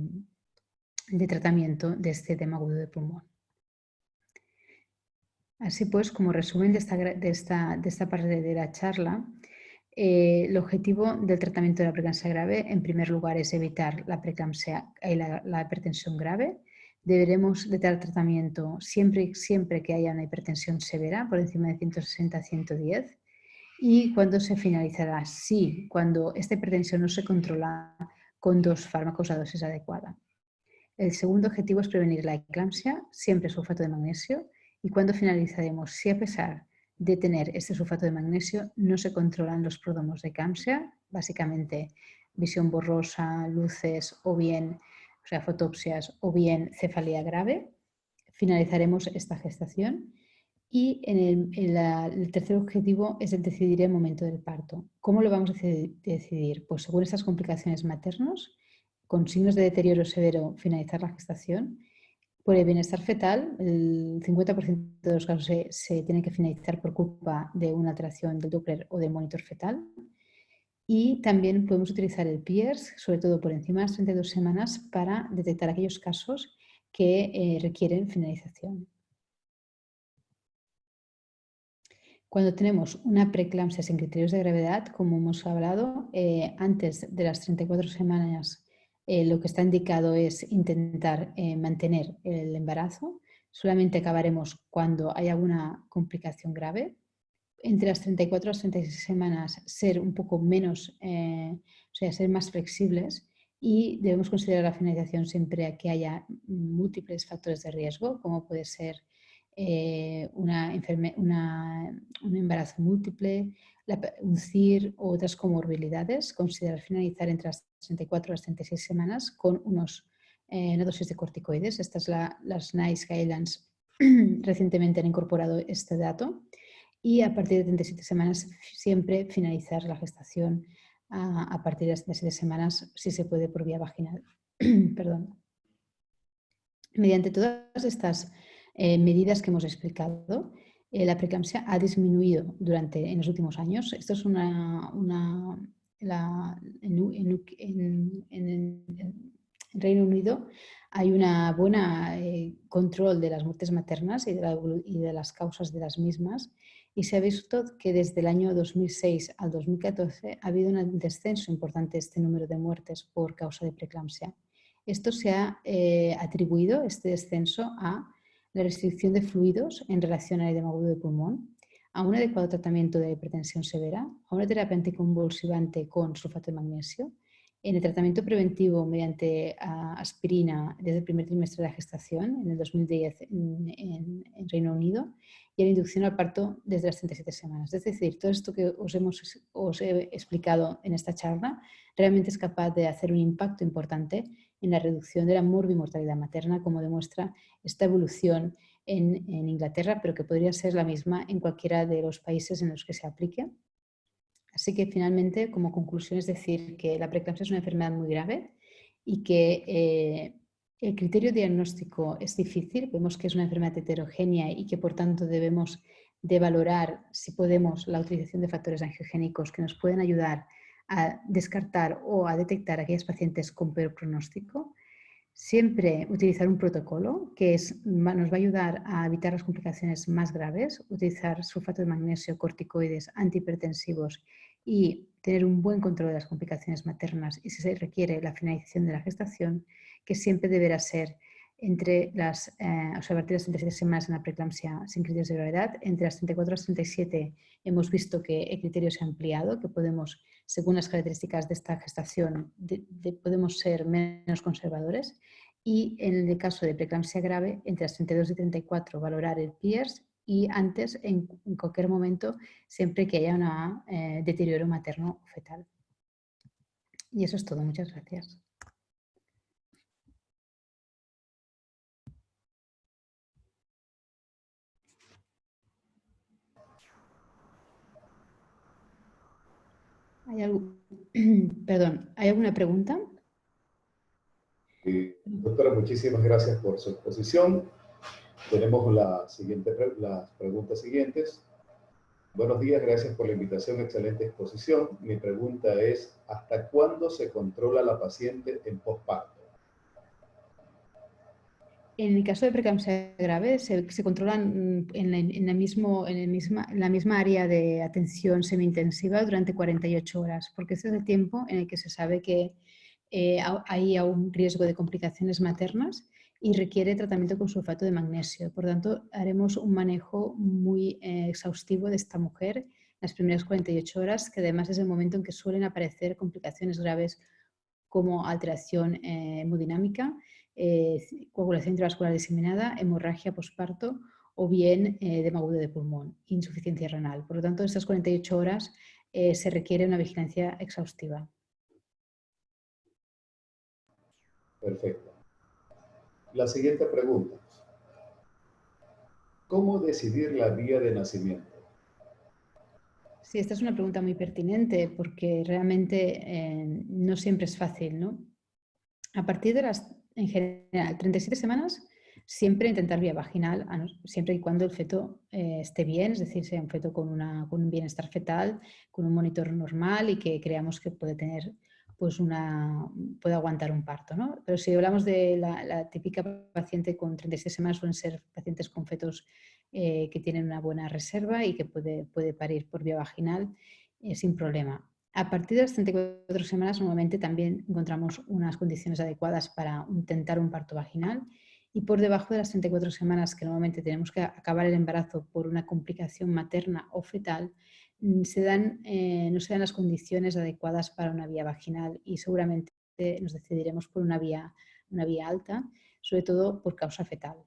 tratamiento de este edema agudo de pulmón. Así pues, como resumen de esta parte de la charla, el objetivo del tratamiento de la preeclampsia grave, en primer lugar, es evitar la preeclampsia y la hipertensión grave. Deberemos de dar tratamiento siempre que haya una hipertensión severa, por encima de 160-110. ¿Y cuándo se finalizará? Sí, cuando esta hipertensión no se controla con 2 fármacos a dosis adecuada. El segundo objetivo es prevenir la eclampsia, siempre sulfato de magnesio. ¿Y cuándo finalizaremos? Si a pesar de tener este sulfato de magnesio no se controlan los prodromos de eclampsia, básicamente visión borrosa, luces o bien, fotopsias o bien cefalea grave, finalizaremos esta gestación Y el tercer objetivo es el decidir el momento del parto. ¿Cómo lo vamos a decidir? Pues según estas complicaciones maternas, con signos de deterioro severo, finalizar la gestación. Por el bienestar fetal, el 50% de los casos se tienen que finalizar por culpa de una alteración del Doppler o del monitor fetal. Y también podemos utilizar el PIERS, sobre todo por encima de las 32 semanas, para detectar aquellos casos que requieren finalización. Cuando tenemos una preeclampsia sin criterios de gravedad, como hemos hablado, antes de las 34 semanas lo que está indicado es intentar mantener el embarazo. Solamente acabaremos cuando hay alguna complicación grave. Entre las 34 y las 36 semanas ser un poco menos, o sea, ser más flexibles, y debemos considerar la finalización siempre que haya múltiples factores de riesgo, como puede ser un embarazo múltiple, un CIR o otras comorbilidades. Considerar finalizar entre las 34 y las 36 semanas con una dosis de corticoides. Estas las NICE Guidelines recientemente han incorporado este dato. Y a partir de 37 semanas siempre finalizar la gestación a partir de las 37 semanas, si se puede, por vía vaginal. Perdón. Mediante todas estas medidas que hemos explicado, la preeclampsia ha disminuido en los últimos años. Esto es en Reino Unido hay una buena control de las muertes maternas y de las causas de las mismas, y se ha visto que desde el año 2006 al 2014 ha habido un descenso importante de este número de muertes por causa de preeclampsia. Esto se ha atribuido, este descenso, a la restricción de fluidos en relación al edema agudo de pulmón, a un adecuado tratamiento de hipertensión severa, a una terapia anticonvulsivante con sulfato de magnesio, en el tratamiento preventivo mediante aspirina desde el primer trimestre de la gestación, en el 2010 en Reino Unido, y a la inducción al parto desde las 37 semanas. Es decir, todo esto que os he explicado en esta charla realmente es capaz de hacer un impacto importante en la reducción de la morbimortalidad materna, como demuestra esta evolución en Inglaterra, pero que podría ser la misma en cualquiera de los países en los que se aplique. Así que finalmente, como conclusión, es decir que la preeclampsia es una enfermedad muy grave y que el criterio diagnóstico es difícil. Vemos que es una enfermedad heterogénea y que por tanto debemos de valorar, si podemos, la utilización de factores angiogénicos que nos pueden ayudar a descartar o a detectar a aquellos pacientes con peor pronóstico. Siempre utilizar un protocolo que nos va a ayudar a evitar las complicaciones más graves, utilizar sulfato de magnesio, corticoides, antihipertensivos y tener un buen control de las complicaciones maternas, y si se requiere la finalización de la gestación, que siempre deberá ser a partir de las 37 semanas en la preeclampsia sin criterios de gravedad. Entre las 34 y las 37 hemos visto que el criterio se ha ampliado, que podemos, según las características de esta gestación, podemos ser menos conservadores. Y en el caso de preeclampsia grave, entre las 32 y 34, valorar el PIERS, y antes, en cualquier momento, siempre que haya un deterioro materno o fetal. Y eso es todo. Muchas gracias. Perdón, ¿hay alguna pregunta? Doctora, muchísimas gracias por su exposición. Tenemos las preguntas siguientes. Buenos días, gracias por la invitación, excelente exposición. Mi pregunta es, ¿hasta cuándo se controla la paciente en posparto? En el caso de preeclampsia grave, se controlan en la misma área de atención semi-intensiva durante 48 horas, porque ese es el tiempo en el que se sabe que hay un riesgo de complicaciones maternas y requiere tratamiento con sulfato de magnesio. Por tanto, haremos un manejo muy exhaustivo de esta mujer las primeras 48 horas, que además es el momento en que suelen aparecer complicaciones graves como alteración hemodinámica, coagulación intravascular diseminada, hemorragia posparto o bien edema agudo de pulmón, insuficiencia renal. Por lo tanto, en estas 48 horas se requiere una vigilancia exhaustiva. Perfecto. La siguiente pregunta. ¿Cómo decidir la vía de nacimiento? Sí, esta es una pregunta muy pertinente porque realmente no siempre es fácil, ¿no? A partir de en general, 37 semanas, siempre intentar vía vaginal, siempre y cuando el feto esté bien, es decir, sea un feto con un bienestar fetal, con un monitor normal y que creamos que puede tener, pues puede aguantar un parto, ¿no? Pero si hablamos de la típica paciente con 36 semanas, suelen ser pacientes con fetos que tienen una buena reserva y que puede parir por vía vaginal sin problema. A partir de las 34 semanas normalmente también encontramos unas condiciones adecuadas para intentar un parto vaginal y por debajo de las 34 semanas que normalmente tenemos que acabar el embarazo por una complicación materna o fetal, no se dan las condiciones adecuadas para una vía vaginal y seguramente nos decidiremos por una vía alta, sobre todo por causa fetal.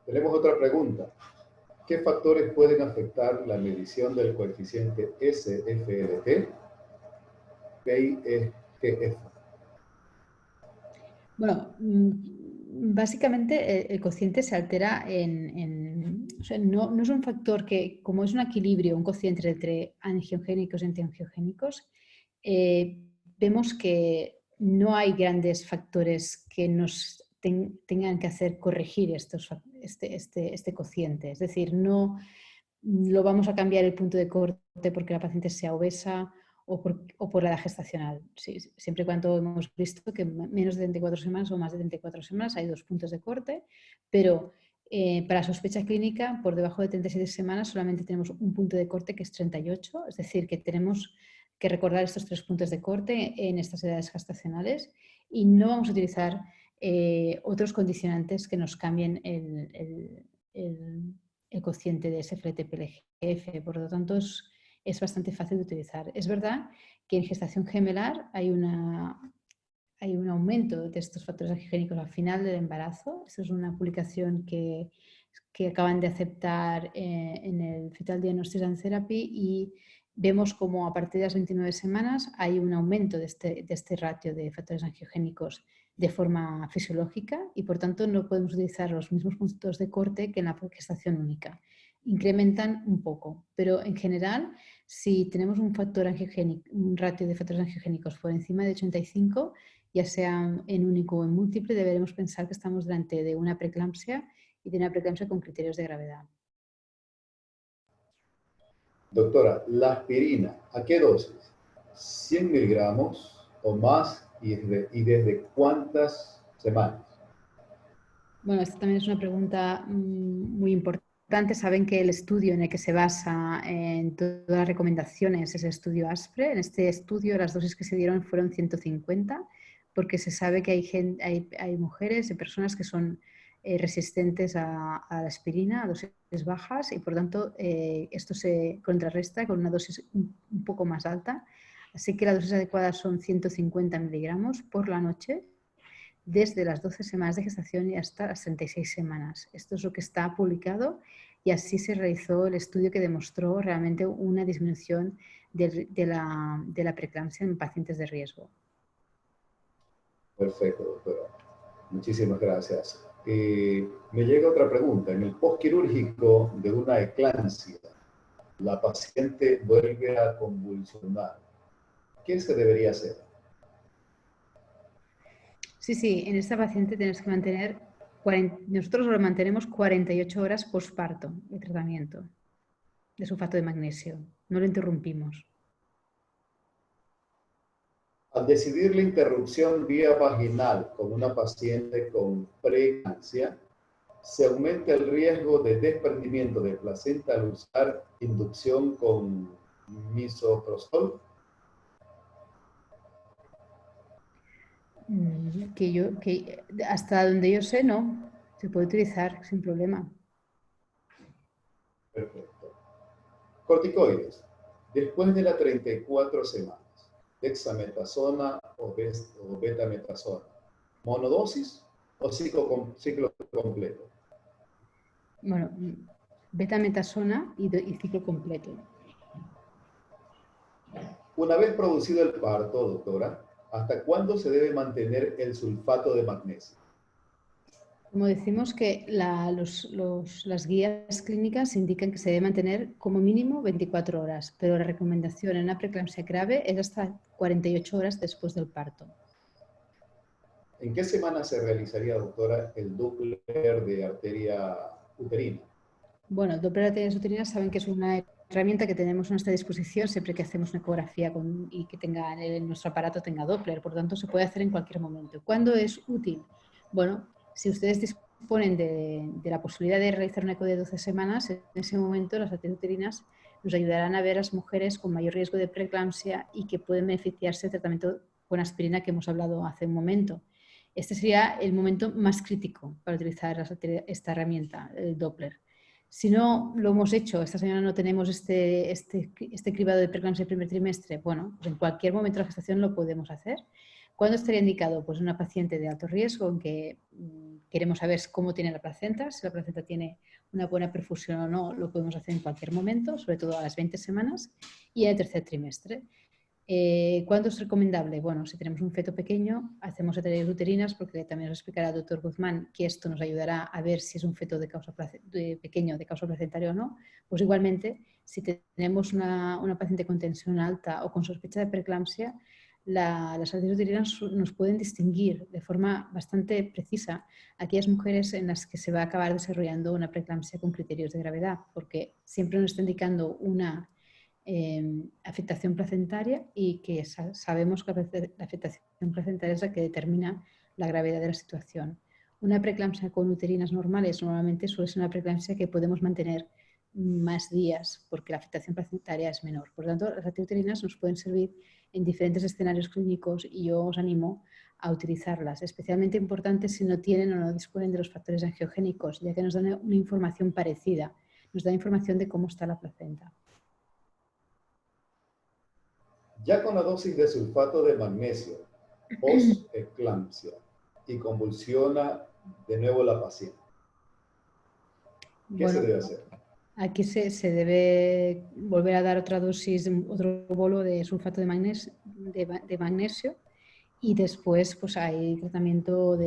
Tenemos otra pregunta. ¿Qué factores pueden afectar la medición del coeficiente SFLT, PIEGF? Bueno, básicamente el cociente se altera o sea, no es un factor que, como es un equilibrio, un cociente entre angiogénicos y antiangiogénicos, vemos que no hay grandes factores que nos tengan que hacer corregir este cociente. Es decir, no lo vamos a cambiar el punto de corte porque la paciente sea obesa o por la edad gestacional. Sí, siempre y cuando hemos visto que menos de 34 semanas o más de 34 semanas hay 2 puntos de corte, pero para sospecha clínica, por debajo de 37 semanas solamente tenemos un punto de corte que es 38, es decir, que tenemos que recordar estos 3 puntos de corte en estas edades gestacionales y no vamos a utilizar otros condicionantes que nos cambien el cociente de SFLT-PLGF, por lo tanto es bastante fácil de utilizar. Es verdad que en gestación gemelar hay un aumento de estos factores angiogénicos al final del embarazo. Esta es una publicación que acaban de aceptar en el Fetal Diagnosis and Therapy y vemos como a partir de las 29 semanas hay un aumento de este ratio de factores angiogénicos de forma fisiológica y por tanto no podemos utilizar los mismos puntos de corte que en la gestación única. Incrementan un poco, pero en general si tenemos un ratio de factores angiogénicos por encima de 85, ya sea en único o en múltiple, deberemos pensar que estamos delante de una preeclampsia y de una preeclampsia con criterios de gravedad. Doctora, la aspirina, ¿a qué dosis? ¿100 miligramos o más y desde cuántas semanas? Bueno, esta también es una pregunta muy importante. Saben que el estudio en el que se basa en todas las recomendaciones es el estudio ASPRE. En este estudio las dosis que se dieron fueron 150 porque se sabe que hay mujeres y personas que son resistentes a la aspirina, a dosis bajas y por tanto esto se contrarresta con una dosis un poco más alta. Así que la dosis adecuada son 150 miligramos por la noche desde las 12 semanas de gestación y hasta las 36 semanas. Esto es lo que está publicado y así se realizó el estudio que demostró realmente una disminución de la preeclampsia en pacientes de riesgo. Perfecto, doctora. Muchísimas gracias. Me llega otra pregunta. En el postquirúrgico de una eclampsia, la paciente vuelve a convulsionar. ¿Qué se debería hacer? Sí, en esta paciente tenemos que mantener, nosotros lo mantenemos 48 horas postparto de tratamiento de sulfato de magnesio. No lo interrumpimos. Al decidir la interrupción vía vaginal con una paciente con preeclampsia, se aumenta el riesgo de desprendimiento de placenta al usar inducción con misoprostol. Que hasta donde yo sé, no. Se puede utilizar sin problema. Perfecto. Corticoides. Después de las 34 semanas, dexametasona o betametasona, ¿monodosis o ciclo completo? Bueno, betametasona y ciclo completo. Una vez producido el parto, doctora, ¿hasta cuándo se debe mantener el sulfato de magnesio? Como decimos que las guías clínicas indican que se debe mantener como mínimo 24 horas, pero la recomendación en una preeclampsia grave es hasta 48 horas después del parto. ¿En qué semana se realizaría, doctora, el Doppler de arteria uterina? Bueno, el Doppler de arterias uterinas saben que es una herramienta que tenemos a nuestra disposición siempre que hacemos una ecografía y que nuestro aparato tenga Doppler, por tanto se puede hacer en cualquier momento. ¿Cuándo es útil? Bueno, si ustedes disponen de la posibilidad de realizar una eco de 12 semanas, en ese momento las arterias uterinas nos ayudarán a ver a las mujeres con mayor riesgo de preeclampsia y que pueden beneficiarse del tratamiento con aspirina que hemos hablado hace un momento. Este sería el momento más crítico para utilizar esta herramienta, el Doppler. Si no lo hemos hecho, esta semana no tenemos este cribado de preeclampsia el primer trimestre, bueno, pues en cualquier momento de la gestación lo podemos hacer. ¿Cuándo estaría indicado? Pues una paciente de alto riesgo en que queremos saber cómo tiene la placenta, si la placenta tiene una buena perfusión o no, lo podemos hacer en cualquier momento, sobre todo a las 20 semanas y en el tercer trimestre. ¿Cuándo es recomendable? Bueno, si tenemos un feto pequeño, hacemos arterias uterinas, porque también nos explicará el doctor Guzmán que esto nos ayudará a ver si es un feto pequeño de causa placentaria o no. Pues igualmente, si tenemos una paciente con tensión alta o con sospecha de preeclampsia, las arterias uterinas nos pueden distinguir de forma bastante precisa aquellas mujeres en las que se va a acabar desarrollando una preeclampsia con criterios de gravedad, porque siempre nos está indicando una afectación placentaria y que sabemos que la afectación placentaria es la que determina la gravedad de la situación. Una preeclampsia con uterinas normales normalmente suele ser una preeclampsia que podemos mantener más días porque la afectación placentaria es menor. Por lo tanto, las arterias uterinas nos pueden servir en diferentes escenarios clínicos y yo os animo a utilizarlas, especialmente importantes si no tienen o no disponen de los factores angiogénicos, ya que nos dan una información parecida, nos da información de cómo está la placenta. Ya con la dosis de sulfato de magnesio, post-eclampsia, y convulsiona de nuevo la paciente, ¿qué se Bueno, debe hacer? aquí se debe volver a dar otra dosis, otro bolo de sulfato de magnesio y después pues hay tratamiento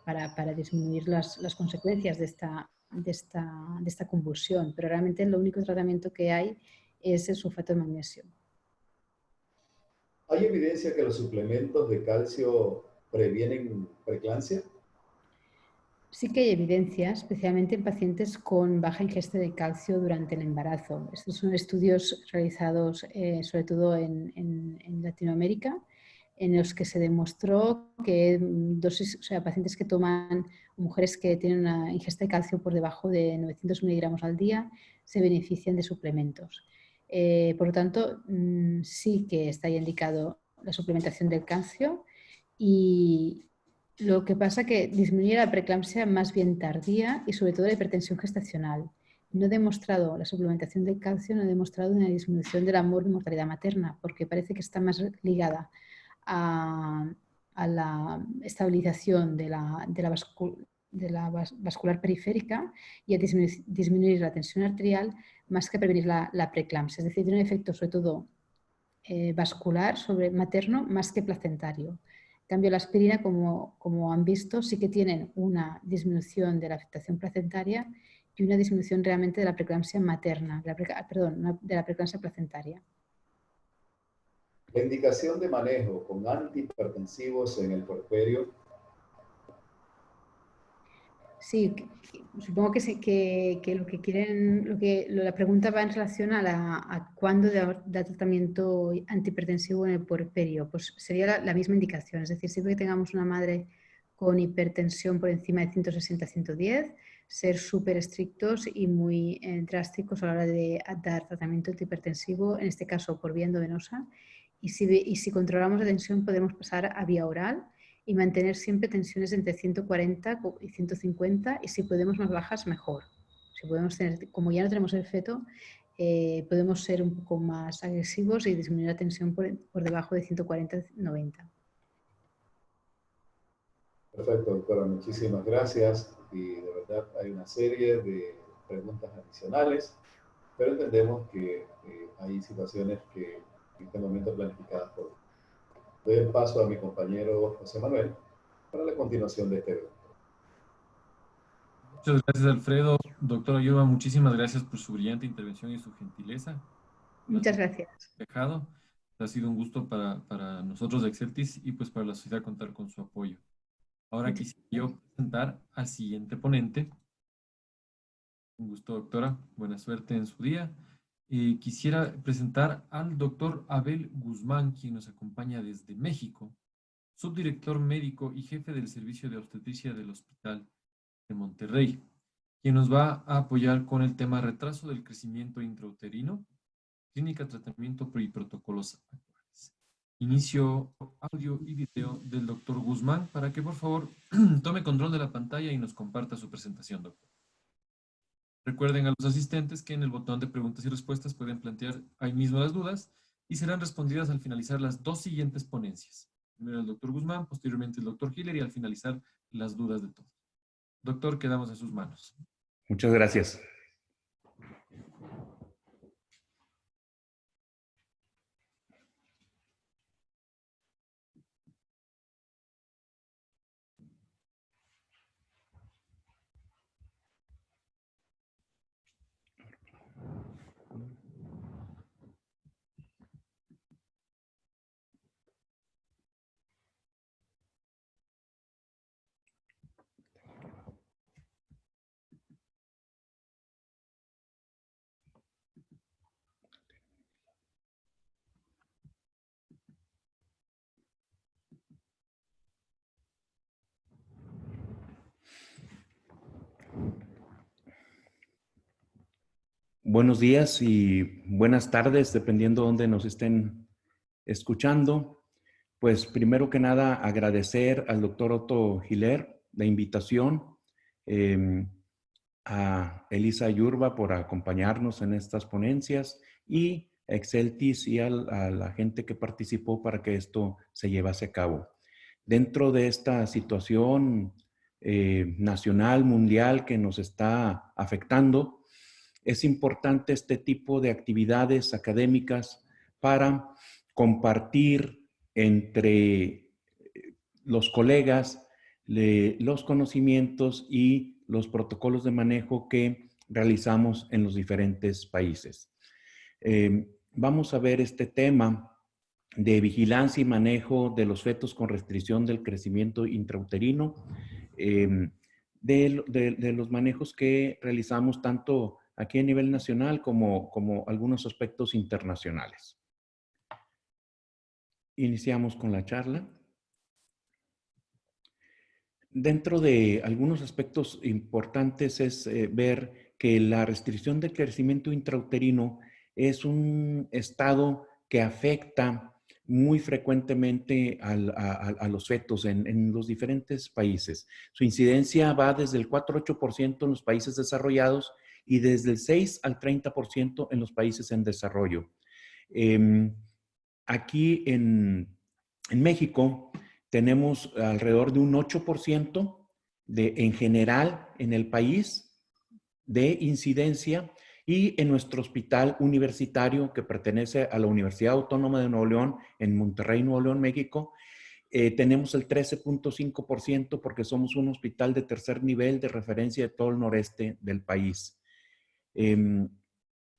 para disminuir las consecuencias de esta convulsión, pero realmente el único tratamiento que hay es el sulfato de magnesio. ¿Hay evidencia que los suplementos de calcio previenen preeclampsia? Sí que hay evidencia, especialmente en pacientes con baja ingesta de calcio durante el embarazo. Estos son estudios realizados sobre todo en Latinoamérica, en los que se demostró que pacientes que toman, mujeres que tienen una ingesta de calcio por debajo de 900 miligramos al día, se benefician de suplementos. Por lo tanto, sí que está indicado la suplementación del calcio y lo que pasa es que disminuye la preeclampsia más bien tardía y sobre todo la hipertensión gestacional. No he demostrado, la suplementación del calcio no ha demostrado una disminución de la mortalidad materna, porque parece que está más ligada a la estabilización de la vascular periférica y a disminuir la tensión arterial más que a prevenir la preeclampsia. Es decir, tiene un efecto sobre todo vascular sobre materno más que placentario. En cambio, la aspirina, como han visto, sí que tienen una disminución de la afectación placentaria y una disminución realmente de la preeclampsia materna, de la preeclampsia placentaria. La indicación de manejo con antihipertensivos en el puerperio. Sí, supongo que sí, que lo que quieren, la pregunta va en relación a cuándo dar tratamiento antihipertensivo en el puerperio. Pues sería la misma indicación, es decir, siempre que tengamos una madre con hipertensión por encima de 160-110, ser súper estrictos y muy drásticos a la hora de dar tratamiento antihipertensivo, en este caso por vía endovenosa. Y si controlamos la tensión podemos pasar a vía oral y mantener siempre tensiones entre 140 y 150 y si podemos más bajas, mejor. Si podemos tener, como ya no tenemos el feto, podemos ser un poco más agresivos y disminuir la tensión por debajo de 140-90. Perfecto, doctora, muchísimas gracias. Y de verdad hay una serie de preguntas adicionales, pero entendemos que hay situaciones que en este momento planificadas por. Doy el paso a mi compañero José Manuel para la continuación de este evento. Muchas gracias, Alfredo. Doctora Ayuba, muchísimas gracias por su brillante intervención y su gentileza. Nos Muchas hemos gracias. dejado. Ha sido un gusto para nosotros de Exceltis y pues para la sociedad contar con su apoyo. Ahora Muchas quisiera yo presentar al siguiente ponente. Un gusto, doctora. Buena suerte en su día. Quisiera presentar al doctor Abel Guzmán, quien nos acompaña desde México, subdirector médico y jefe del servicio de obstetricia del Hospital de Monterrey, quien nos va a apoyar con el tema retraso del crecimiento intrauterino, clínica, tratamiento y protocolos actuales. Inicio audio y video del doctor Guzmán para que por favor tome control de la pantalla y nos comparta su presentación, doctor. Recuerden a los asistentes que en el botón de preguntas y respuestas pueden plantear ahí mismo las dudas y serán respondidas al finalizar las dos siguientes ponencias. Primero el doctor Guzmán, posteriormente el doctor Hiller y al finalizar las dudas de todos. Doctor, quedamos en sus manos. Muchas gracias. Buenos días y buenas tardes, dependiendo de dónde nos estén escuchando. Pues primero que nada, agradecer al doctor Otto Hiller la invitación, a Elisa Yurba por acompañarnos en estas ponencias y a Exceltis y a la gente que participó para que esto se llevase a cabo. Dentro de esta situación nacional, mundial que nos está afectando, es importante este tipo de actividades académicas para compartir entre los colegas los conocimientos y los protocolos de manejo que realizamos en los diferentes países. Vamos a ver este tema de vigilancia y manejo de los fetos con restricción del crecimiento intrauterino, de los manejos que realizamos tanto aquí a nivel nacional como algunos aspectos internacionales. Iniciamos con la charla. Dentro de algunos aspectos importantes es ver que la restricción del crecimiento intrauterino es un estado que afecta muy frecuentemente a los fetos en los diferentes países. Su incidencia va desde el 4-8% en los países desarrollados y desde el 6 al 30% en los países en desarrollo. Aquí en México tenemos alrededor de un 8% en general en el país de incidencia, y en nuestro hospital universitario que pertenece a la Universidad Autónoma de Nuevo León en Monterrey, Nuevo León, México, tenemos el 13.5% porque somos un hospital de tercer nivel de referencia de todo el noreste del país.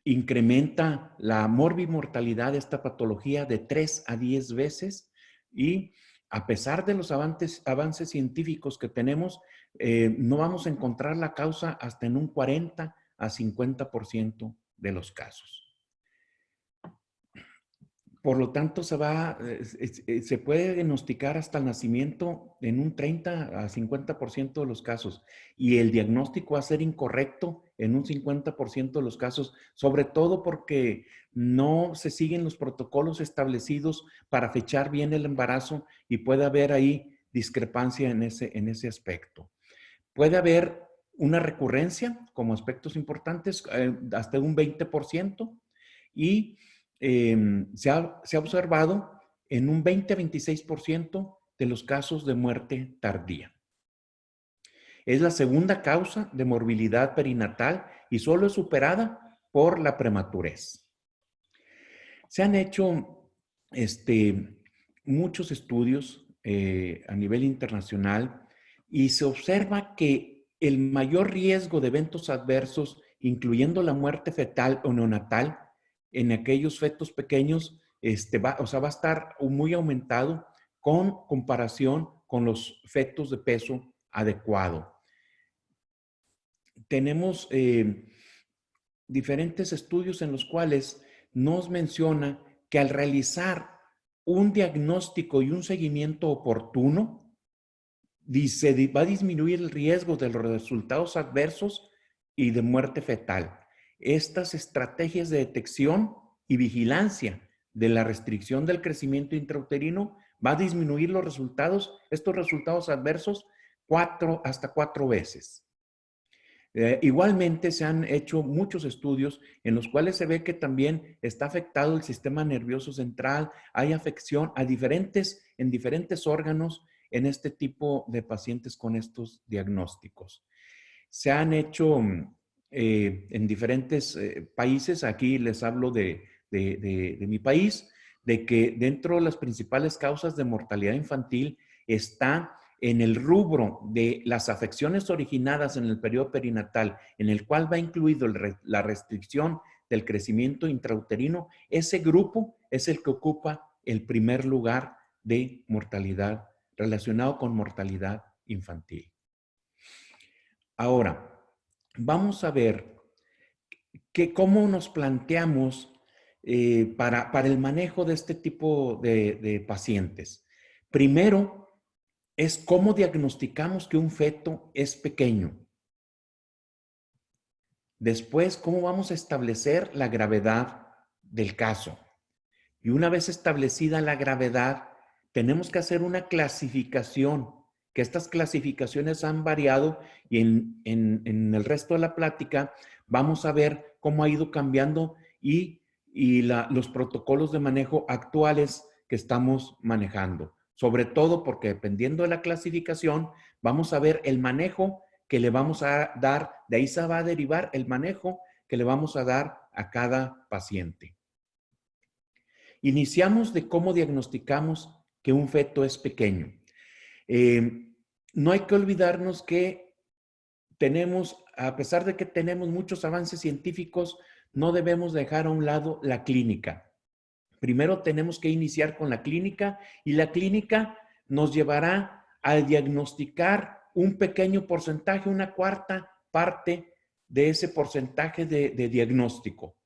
Incrementa la morbimortalidad de esta patología de 3 a 10 veces y a pesar de los avances científicos que tenemos, no vamos a encontrar la causa hasta en un 40 a 50% de los casos. Por lo tanto, se puede diagnosticar hasta el nacimiento en un 30 a 50% de los casos, y el diagnóstico va a ser incorrecto en un 50% de los casos, sobre todo porque no se siguen los protocolos establecidos para fechar bien el embarazo y puede haber ahí discrepancia en ese aspecto. Puede haber una recurrencia como aspectos importantes, hasta un 20%, y se ha observado en un 20 a 26% de los casos de muerte tardía. Es la segunda causa de morbilidad perinatal y solo es superada por la prematurez. Se han hecho muchos estudios a nivel internacional y se observa que el mayor riesgo de eventos adversos, incluyendo la muerte fetal o neonatal, en aquellos fetos pequeños, va a estar muy aumentado con comparación con los fetos de peso adecuado. Tenemos diferentes estudios en los cuales nos menciona que al realizar un diagnóstico y un seguimiento oportuno, va a disminuir el riesgo de los resultados adversos y de muerte fetal. Estas estrategias de detección y vigilancia de la restricción del crecimiento intrauterino va a disminuir estos resultados adversos hasta 4 veces. Igualmente se han hecho muchos estudios en los cuales se ve que también está afectado el sistema nervioso central, hay afección en diferentes órganos en este tipo de pacientes con estos diagnósticos. Se han hecho en diferentes países, aquí les hablo de mi país, de que dentro de las principales causas de mortalidad infantil está en el rubro de las afecciones originadas en el periodo perinatal, en el cual va incluido la restricción del crecimiento intrauterino. Ese grupo es el que ocupa el primer lugar de mortalidad relacionado con mortalidad infantil. Ahora, vamos a ver cómo nos planteamos para el manejo de este tipo de pacientes. Primero, es cómo diagnosticamos que un feto es pequeño. Después, cómo vamos a establecer la gravedad del caso. Y una vez establecida la gravedad, tenemos que hacer una clasificación, que estas clasificaciones han variado y en el resto de la plática vamos a ver cómo ha ido cambiando y los protocolos de manejo actuales que estamos manejando. Sobre todo porque dependiendo de la clasificación, vamos a ver el manejo que le vamos a dar, de ahí se va a derivar el manejo que le vamos a dar a cada paciente. Iniciamos de cómo diagnosticamos que un feto es pequeño. No hay que olvidarnos que a pesar de que tenemos muchos avances científicos, no debemos dejar a un lado la clínica. Primero tenemos que iniciar con la clínica y la clínica nos llevará a diagnosticar un pequeño porcentaje, una cuarta parte de ese porcentaje de diagnóstico.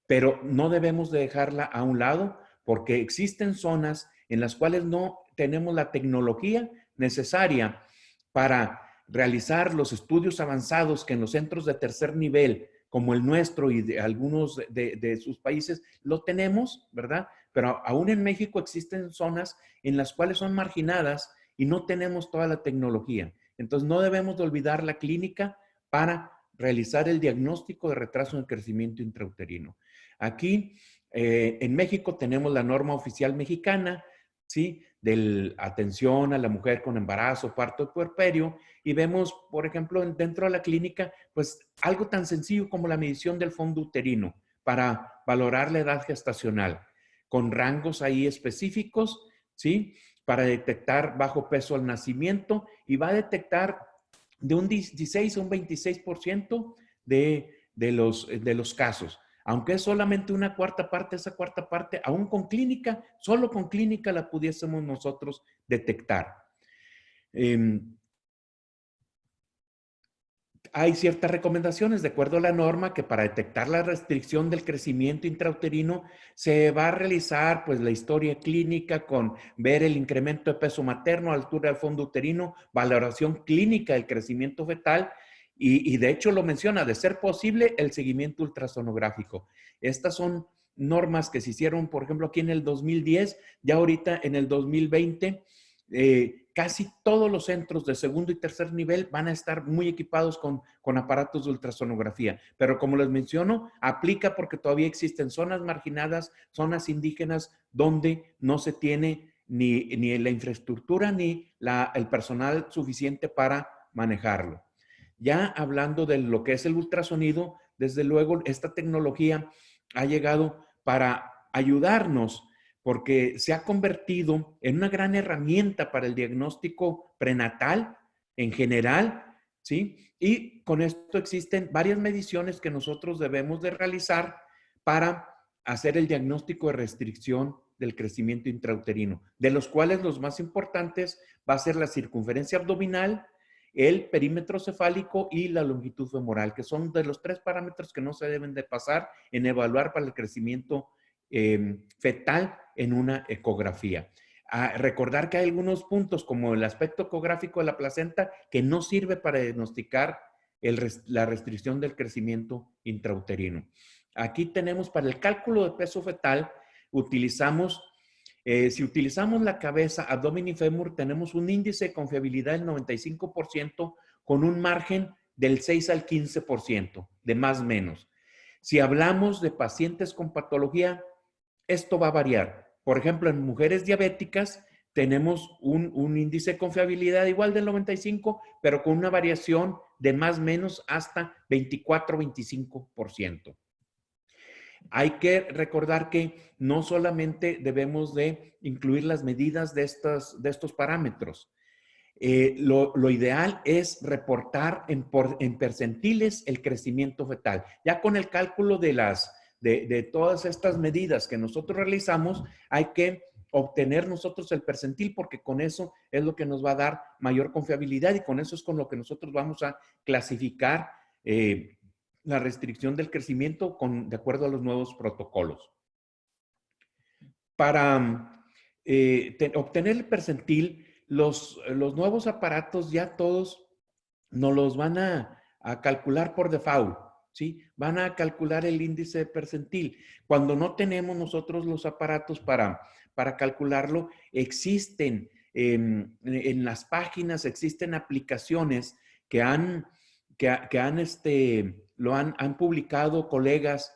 Pero no debemos de dejarla a un lado porque existen zonas en las cuales no tenemos la tecnología necesaria para realizar los estudios avanzados que en los centros de tercer nivel como el nuestro y de algunos de sus países lo tenemos, ¿verdad? Pero aún en México existen zonas en las cuales son marginadas y no tenemos toda la tecnología. Entonces no debemos de olvidar la clínica para realizar el diagnóstico de retraso en el crecimiento intrauterino. Aquí en México tenemos la norma oficial mexicana, ¿sí? De atención a la mujer con embarazo, parto y puerperio, y vemos, por ejemplo, dentro de la clínica, pues algo tan sencillo como la medición del fondo uterino para valorar la edad gestacional, con rangos ahí específicos, ¿sí? Para detectar bajo peso al nacimiento y va a detectar de un 16 a un 26% de los casos. Aunque es solamente una cuarta parte, esa cuarta parte, aún con clínica, solo con clínica la pudiésemos nosotros detectar. Hay ciertas recomendaciones de acuerdo a la norma que para detectar la restricción del crecimiento intrauterino se va a realizar pues la historia clínica con ver el incremento de peso materno, altura del fondo uterino, valoración clínica del crecimiento fetal y de hecho lo menciona, de ser posible el seguimiento ultrasonográfico. Estas son normas que se hicieron, por ejemplo, aquí en el 2010, ya ahorita en el 2020, casi todos los centros de segundo y tercer nivel van a estar muy equipados con aparatos de ultrasonografía. Pero como les menciono, aplica porque todavía existen zonas marginadas, zonas indígenas, donde no se tiene ni la infraestructura ni el personal suficiente para manejarlo. Ya hablando de lo que es el ultrasonido, desde luego esta tecnología ha llegado para ayudarnos porque se ha convertido en una gran herramienta para el diagnóstico prenatal en general, ¿sí? Y con esto existen varias mediciones que nosotros debemos de realizar para hacer el diagnóstico de restricción del crecimiento intrauterino, de los cuales los más importantes va a ser la circunferencia abdominal, el perímetro cefálico y la longitud femoral, que son de los 3 parámetros que no se deben de pasar en evaluar para el crecimiento fetal en una ecografía. Recordar que hay algunos puntos como el aspecto ecográfico de la placenta que no sirve para diagnosticar la restricción del crecimiento intrauterino. Aquí tenemos para el cálculo de peso fetal, si utilizamos la cabeza, abdomen y fémur, tenemos un índice de confiabilidad del 95% con un margen del 6 al 15% de más o menos. Si hablamos de pacientes con patología, esto va a variar. Por ejemplo, en mujeres diabéticas tenemos un índice de confiabilidad igual del 95, pero con una variación de más o menos hasta 24-25%. Hay que recordar que no solamente debemos de incluir las medidas de estos parámetros. Lo ideal es reportar en percentiles el crecimiento fetal. Ya con el cálculo de todas estas medidas que nosotros realizamos, hay que obtener nosotros el percentil porque con eso es lo que nos va a dar mayor confiabilidad y con eso es con lo que nosotros vamos a clasificar la restricción del crecimiento de acuerdo a los nuevos protocolos. Para obtener el percentil, los nuevos aparatos ya todos nos los van a calcular por default, ¿sí? Van a calcular el índice de percentil. Cuando no tenemos nosotros los aparatos para calcularlo, existen en las páginas, existen aplicaciones que han publicado colegas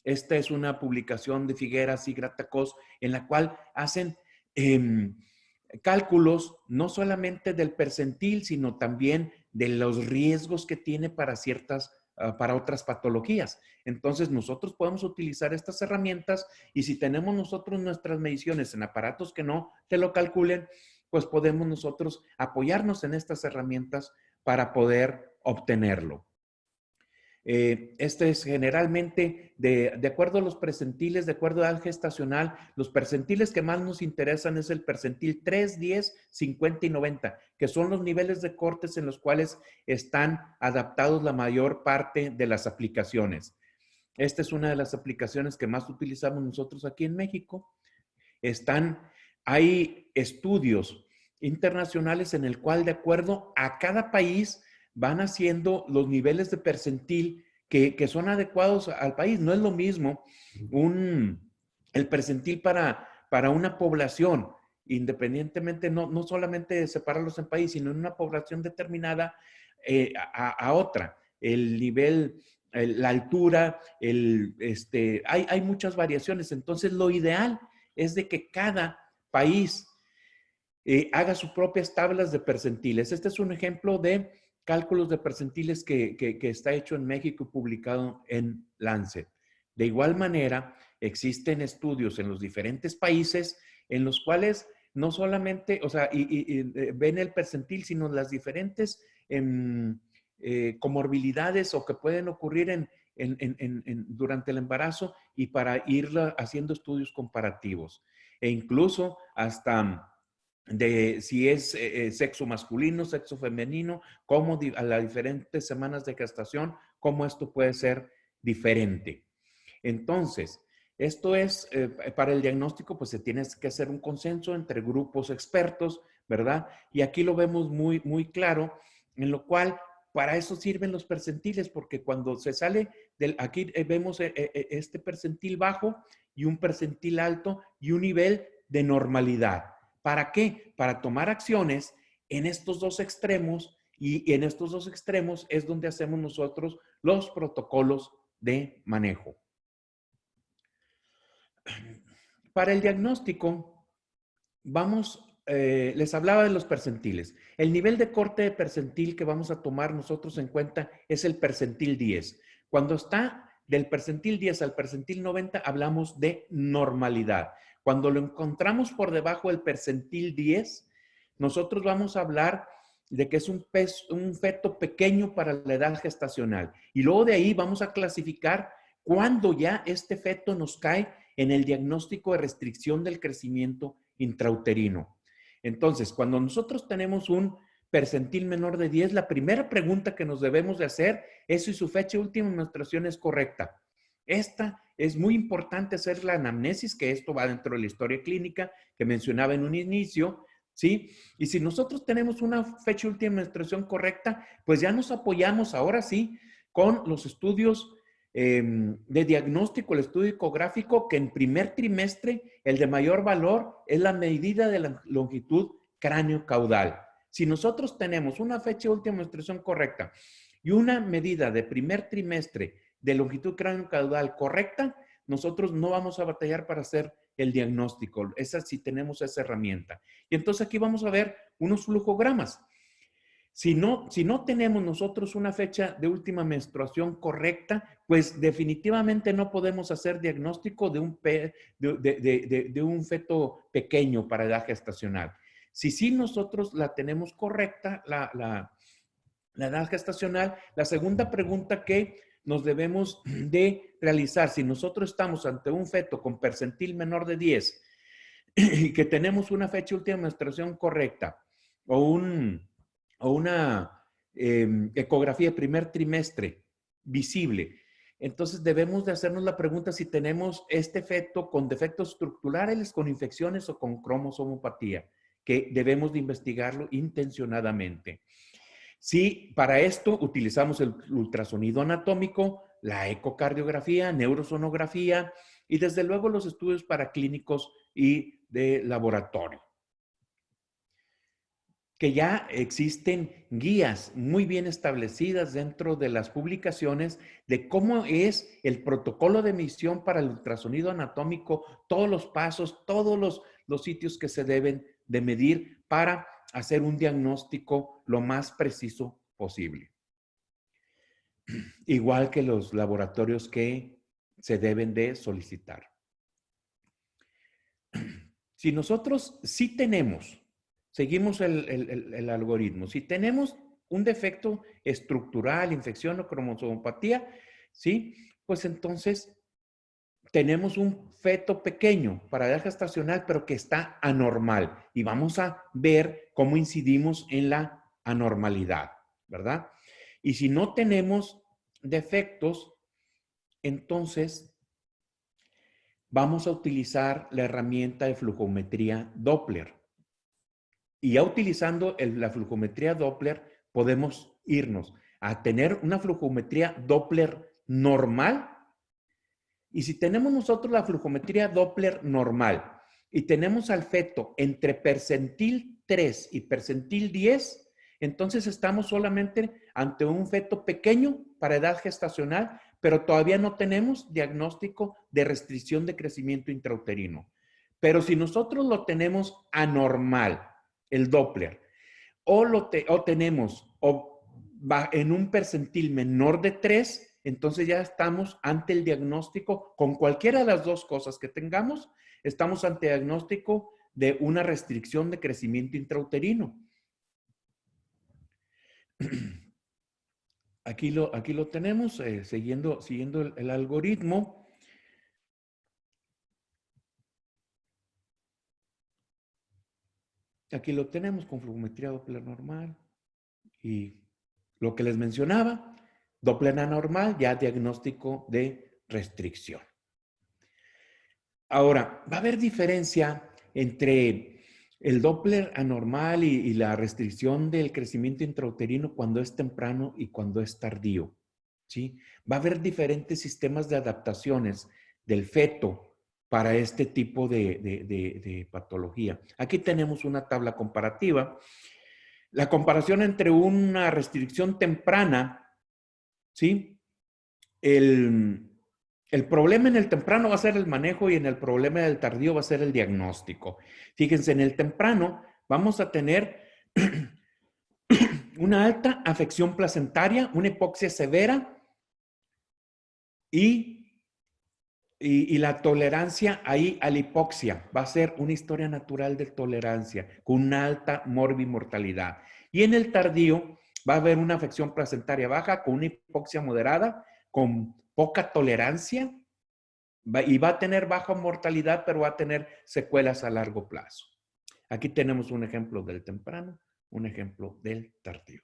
esta es una publicación de Figueras y Gratacós en la cual hacen cálculos no solamente del percentil, sino también de los riesgos que tiene para otras patologías. Entonces, nosotros podemos utilizar estas herramientas y si tenemos nosotros nuestras mediciones en aparatos que no te lo calculen, pues podemos nosotros apoyarnos en estas herramientas para poder obtenerlo. Este es generalmente de acuerdo a los percentiles, de acuerdo a la edad gestacional, los percentiles que más nos interesan es el percentil 3, 10, 50 y 90, que son los niveles de cortes en los cuales están adaptados la mayor parte de las aplicaciones. Esta es una de las aplicaciones que más utilizamos nosotros aquí en México. Hay estudios internacionales en el cual de acuerdo a cada país van haciendo los niveles de percentil que son adecuados al país. No es lo mismo el percentil para una población, independientemente, no solamente de separarlos en país, sino en una población determinada a otra. El nivel, la altura, hay muchas variaciones. Entonces, lo ideal es de que cada país haga sus propias tablas de percentiles. Este es un ejemplo de cálculos de percentiles que está hecho en México y publicado en Lancet. De igual manera, existen estudios en los diferentes países en los cuales no solamente, ven el percentil, sino las diferentes comorbilidades o que pueden ocurrir durante el embarazo y para ir haciendo estudios comparativos. E incluso hasta de si es sexo masculino, sexo femenino, cómo a las diferentes semanas de gestación, cómo esto puede ser diferente. Entonces, esto es, para el diagnóstico, pues se tiene que hacer un consenso entre grupos expertos, ¿verdad? Y aquí lo vemos muy, muy claro, en lo cual, para eso sirven los percentiles, porque cuando se sale aquí vemos este percentil bajo y un percentil alto y un nivel de normalidad. ¿Para qué? Para tomar acciones en estos dos extremos y en estos dos extremos es donde hacemos nosotros los protocolos de manejo. Para el diagnóstico, les hablaba de los percentiles. El nivel de corte de percentil que vamos a tomar nosotros en cuenta es el percentil 10. Cuando está del percentil 10 al percentil 90, hablamos de normalidad. Cuando lo encontramos por debajo del percentil 10, nosotros vamos a hablar de que es un feto pequeño para la edad gestacional. Y luego de ahí vamos a clasificar cuándo ya este feto nos cae en el diagnóstico de restricción del crecimiento intrauterino. Entonces, cuando nosotros tenemos un percentil menor de 10, la primera pregunta que nos debemos de hacer es si su fecha de última menstruación es correcta. Esta es muy importante hacer la anamnesis, que esto va dentro de la historia clínica que mencionaba en un inicio, ¿sí? Y si nosotros tenemos una fecha de última menstruación correcta, pues ya nos apoyamos ahora sí con los estudios de diagnóstico, el estudio ecográfico, que en primer trimestre el de mayor valor es la medida de la longitud cráneo-caudal. Si nosotros tenemos una fecha de última menstruación correcta y una medida de primer trimestre de longitud cráneo-caudal correcta, nosotros no vamos a batallar para hacer el diagnóstico. Esa sí tenemos esa herramienta. Y entonces aquí vamos a ver unos flujogramas. Si no tenemos nosotros una fecha de última menstruación correcta, pues definitivamente no podemos hacer diagnóstico de un feto pequeño para edad gestacional. Si sí nosotros la tenemos correcta, la edad gestacional, la segunda pregunta que nos debemos de realizar, si nosotros estamos ante un feto con percentil menor de 10 y que tenemos una fecha de última menstruación correcta o una ecografía de primer trimestre visible, entonces debemos de hacernos la pregunta si tenemos este feto con defectos estructurales, con infecciones o con cromosomopatía, que debemos de investigarlo intencionadamente. Sí, para esto utilizamos el ultrasonido anatómico, la ecocardiografía, neurosonografía y desde luego los estudios paraclínicos y de laboratorio. Que ya existen guías muy bien establecidas dentro de las publicaciones de cómo es el protocolo de medición para el ultrasonido anatómico, todos los pasos, todos los sitios que se deben de medir para hacer un diagnóstico lo más preciso posible. Igual que los laboratorios que se deben de solicitar. Si nosotros sí tenemos, seguimos el algoritmo, si tenemos un defecto estructural, infección o cromosomopatía, ¿sí? Pues entonces tenemos un feto pequeño para edad gestacional, pero que está anormal. Y vamos a ver cómo incidimos en la anormalidad, ¿verdad? Y si no tenemos defectos, entonces vamos a utilizar la herramienta de flujometría Doppler. Y ya utilizando la flujometría Doppler, podemos irnos a tener una flujometría Doppler normal. Y si tenemos nosotros la flujometría Doppler normal y tenemos al feto entre percentil 3 y percentil 10, entonces estamos solamente ante un feto pequeño para edad gestacional, pero todavía no tenemos diagnóstico de restricción de crecimiento intrauterino. Pero si nosotros lo tenemos anormal, el Doppler, o tenemos en un percentil menor de 3, entonces ya estamos ante el diagnóstico, con cualquiera de las dos cosas que tengamos, estamos ante el diagnóstico de una restricción de crecimiento intrauterino. Aquí lo tenemos, siguiendo el algoritmo. Aquí lo tenemos con flujometría Doppler normal. Y lo que les mencionaba, Doppler anormal, ya diagnóstico de restricción. Ahora, va a haber diferencia entre el Doppler anormal y la restricción del crecimiento intrauterino cuando es temprano y cuando es tardío, ¿sí? Va a haber diferentes sistemas de adaptaciones del feto para este tipo de patología. Aquí tenemos una tabla comparativa. La comparación entre una restricción temprana, ¿sí? El problema en el temprano va a ser el manejo y en el problema del tardío va a ser el diagnóstico. Fíjense, en el temprano vamos a tener una alta afección placentaria, una hipoxia severa y y la tolerancia ahí a la hipoxia va a ser una historia natural de tolerancia con una alta morbimortalidad. Y en el tardío va a haber una afección placentaria baja con una hipoxia moderada, con poca tolerancia y va a tener baja mortalidad, pero va a tener secuelas a largo plazo. Aquí tenemos un ejemplo del temprano, un ejemplo del tardío.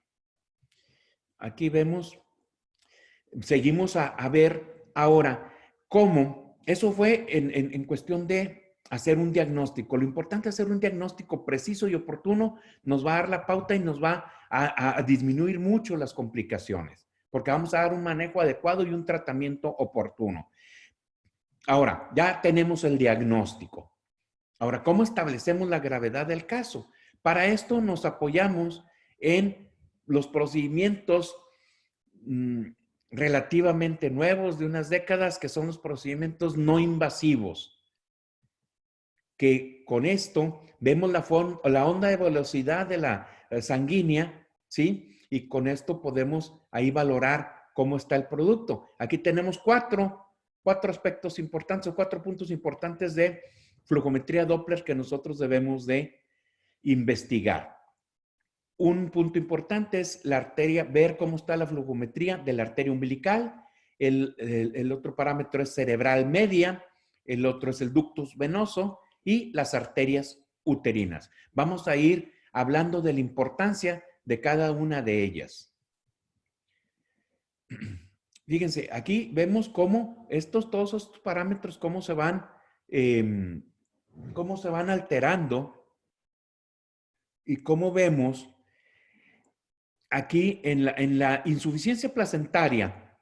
Aquí vemos, seguimos a ver ahora cómo, eso fue en cuestión de hacer un diagnóstico. Lo importante es hacer un diagnóstico preciso y oportuno, nos va a dar la pauta y nos va a disminuir mucho las complicaciones, porque vamos a dar un manejo adecuado y un tratamiento oportuno. Ahora, ya tenemos el diagnóstico. Ahora, ¿cómo establecemos la gravedad del caso? Para esto nos apoyamos en los procedimientos relativamente nuevos de unas décadas, que son los procedimientos no invasivos. Que con esto vemos la onda de velocidad de la sanguínea, ¿sí? Y con esto podemos ahí valorar cómo está el producto. Aquí tenemos cuatro aspectos importantes o 4 puntos importantes de flujometría Doppler que nosotros debemos de investigar. Un punto importante es la arteria, ver cómo está la flujometría de la arteria umbilical. El otro parámetro es cerebral media, el otro es el ductus venoso y las arterias uterinas. Vamos a ir hablando de la importancia de cada una de ellas. Fíjense, aquí vemos cómo todos estos parámetros, cómo se van alterando y cómo vemos aquí en la insuficiencia placentaria,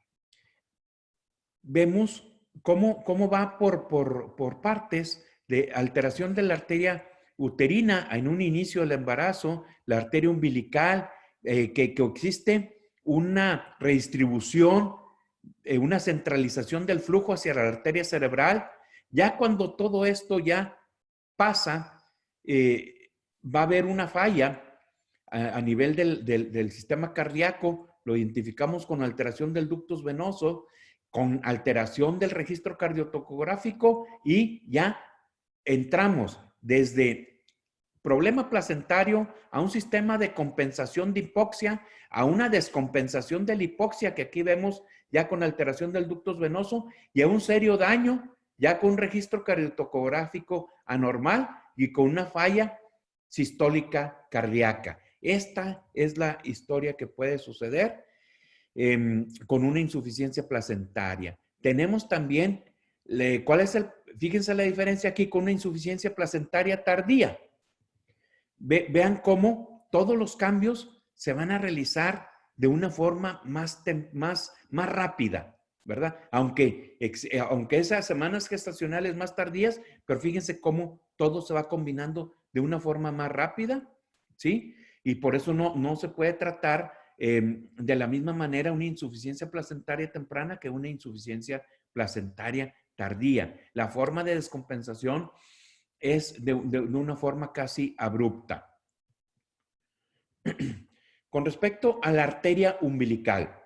vemos cómo va por partes de alteración de la arteria uterina en un inicio del embarazo, la arteria umbilical, que existe una redistribución, una centralización del flujo hacia la arteria cerebral. Ya cuando todo esto ya pasa, va a haber una falla a nivel del sistema cardíaco. Lo identificamos con alteración del ductus venoso, con alteración del registro cardiotocográfico y ya entramos desde problema placentario a un sistema de compensación de hipoxia, a una descompensación de la hipoxia que aquí vemos ya con alteración del ductus venoso y a un serio daño ya con un registro cardiotocográfico anormal y con una falla sistólica cardíaca. Esta es la historia que puede suceder con una insuficiencia placentaria. Tenemos también, fíjense la diferencia aquí con una insuficiencia placentaria tardía. Vean cómo todos los cambios se van a realizar de una forma más rápida, ¿verdad? Aunque esas semanas gestacionales más tardías, pero fíjense cómo todo se va combinando de una forma más rápida, ¿sí? Y por eso no se puede tratar de la misma manera una insuficiencia placentaria temprana que una insuficiencia placentaria tardía. La forma de descompensación es de una forma casi abrupta. Con respecto a la arteria umbilical,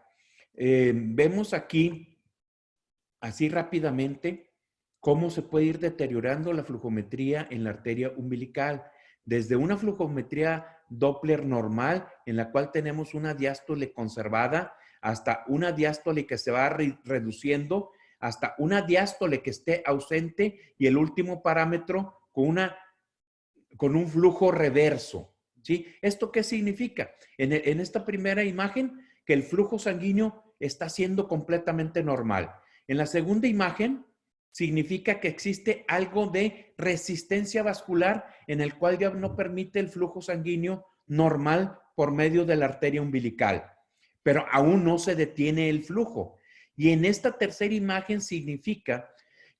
vemos aquí, así rápidamente, cómo se puede ir deteriorando la flujometría en la arteria umbilical. Desde una flujometría Doppler normal, en la cual tenemos una diástole conservada, hasta una diástole que se va reduciendo, hasta una diástole que esté ausente y el último parámetro con un flujo reverso, ¿sí? ¿Esto qué significa? En esta primera imagen, que el flujo sanguíneo está siendo completamente normal. En la segunda imagen, significa que existe algo de resistencia vascular en el cual ya no permite el flujo sanguíneo normal por medio de la arteria umbilical, pero aún no se detiene el flujo. Y en esta tercera imagen significa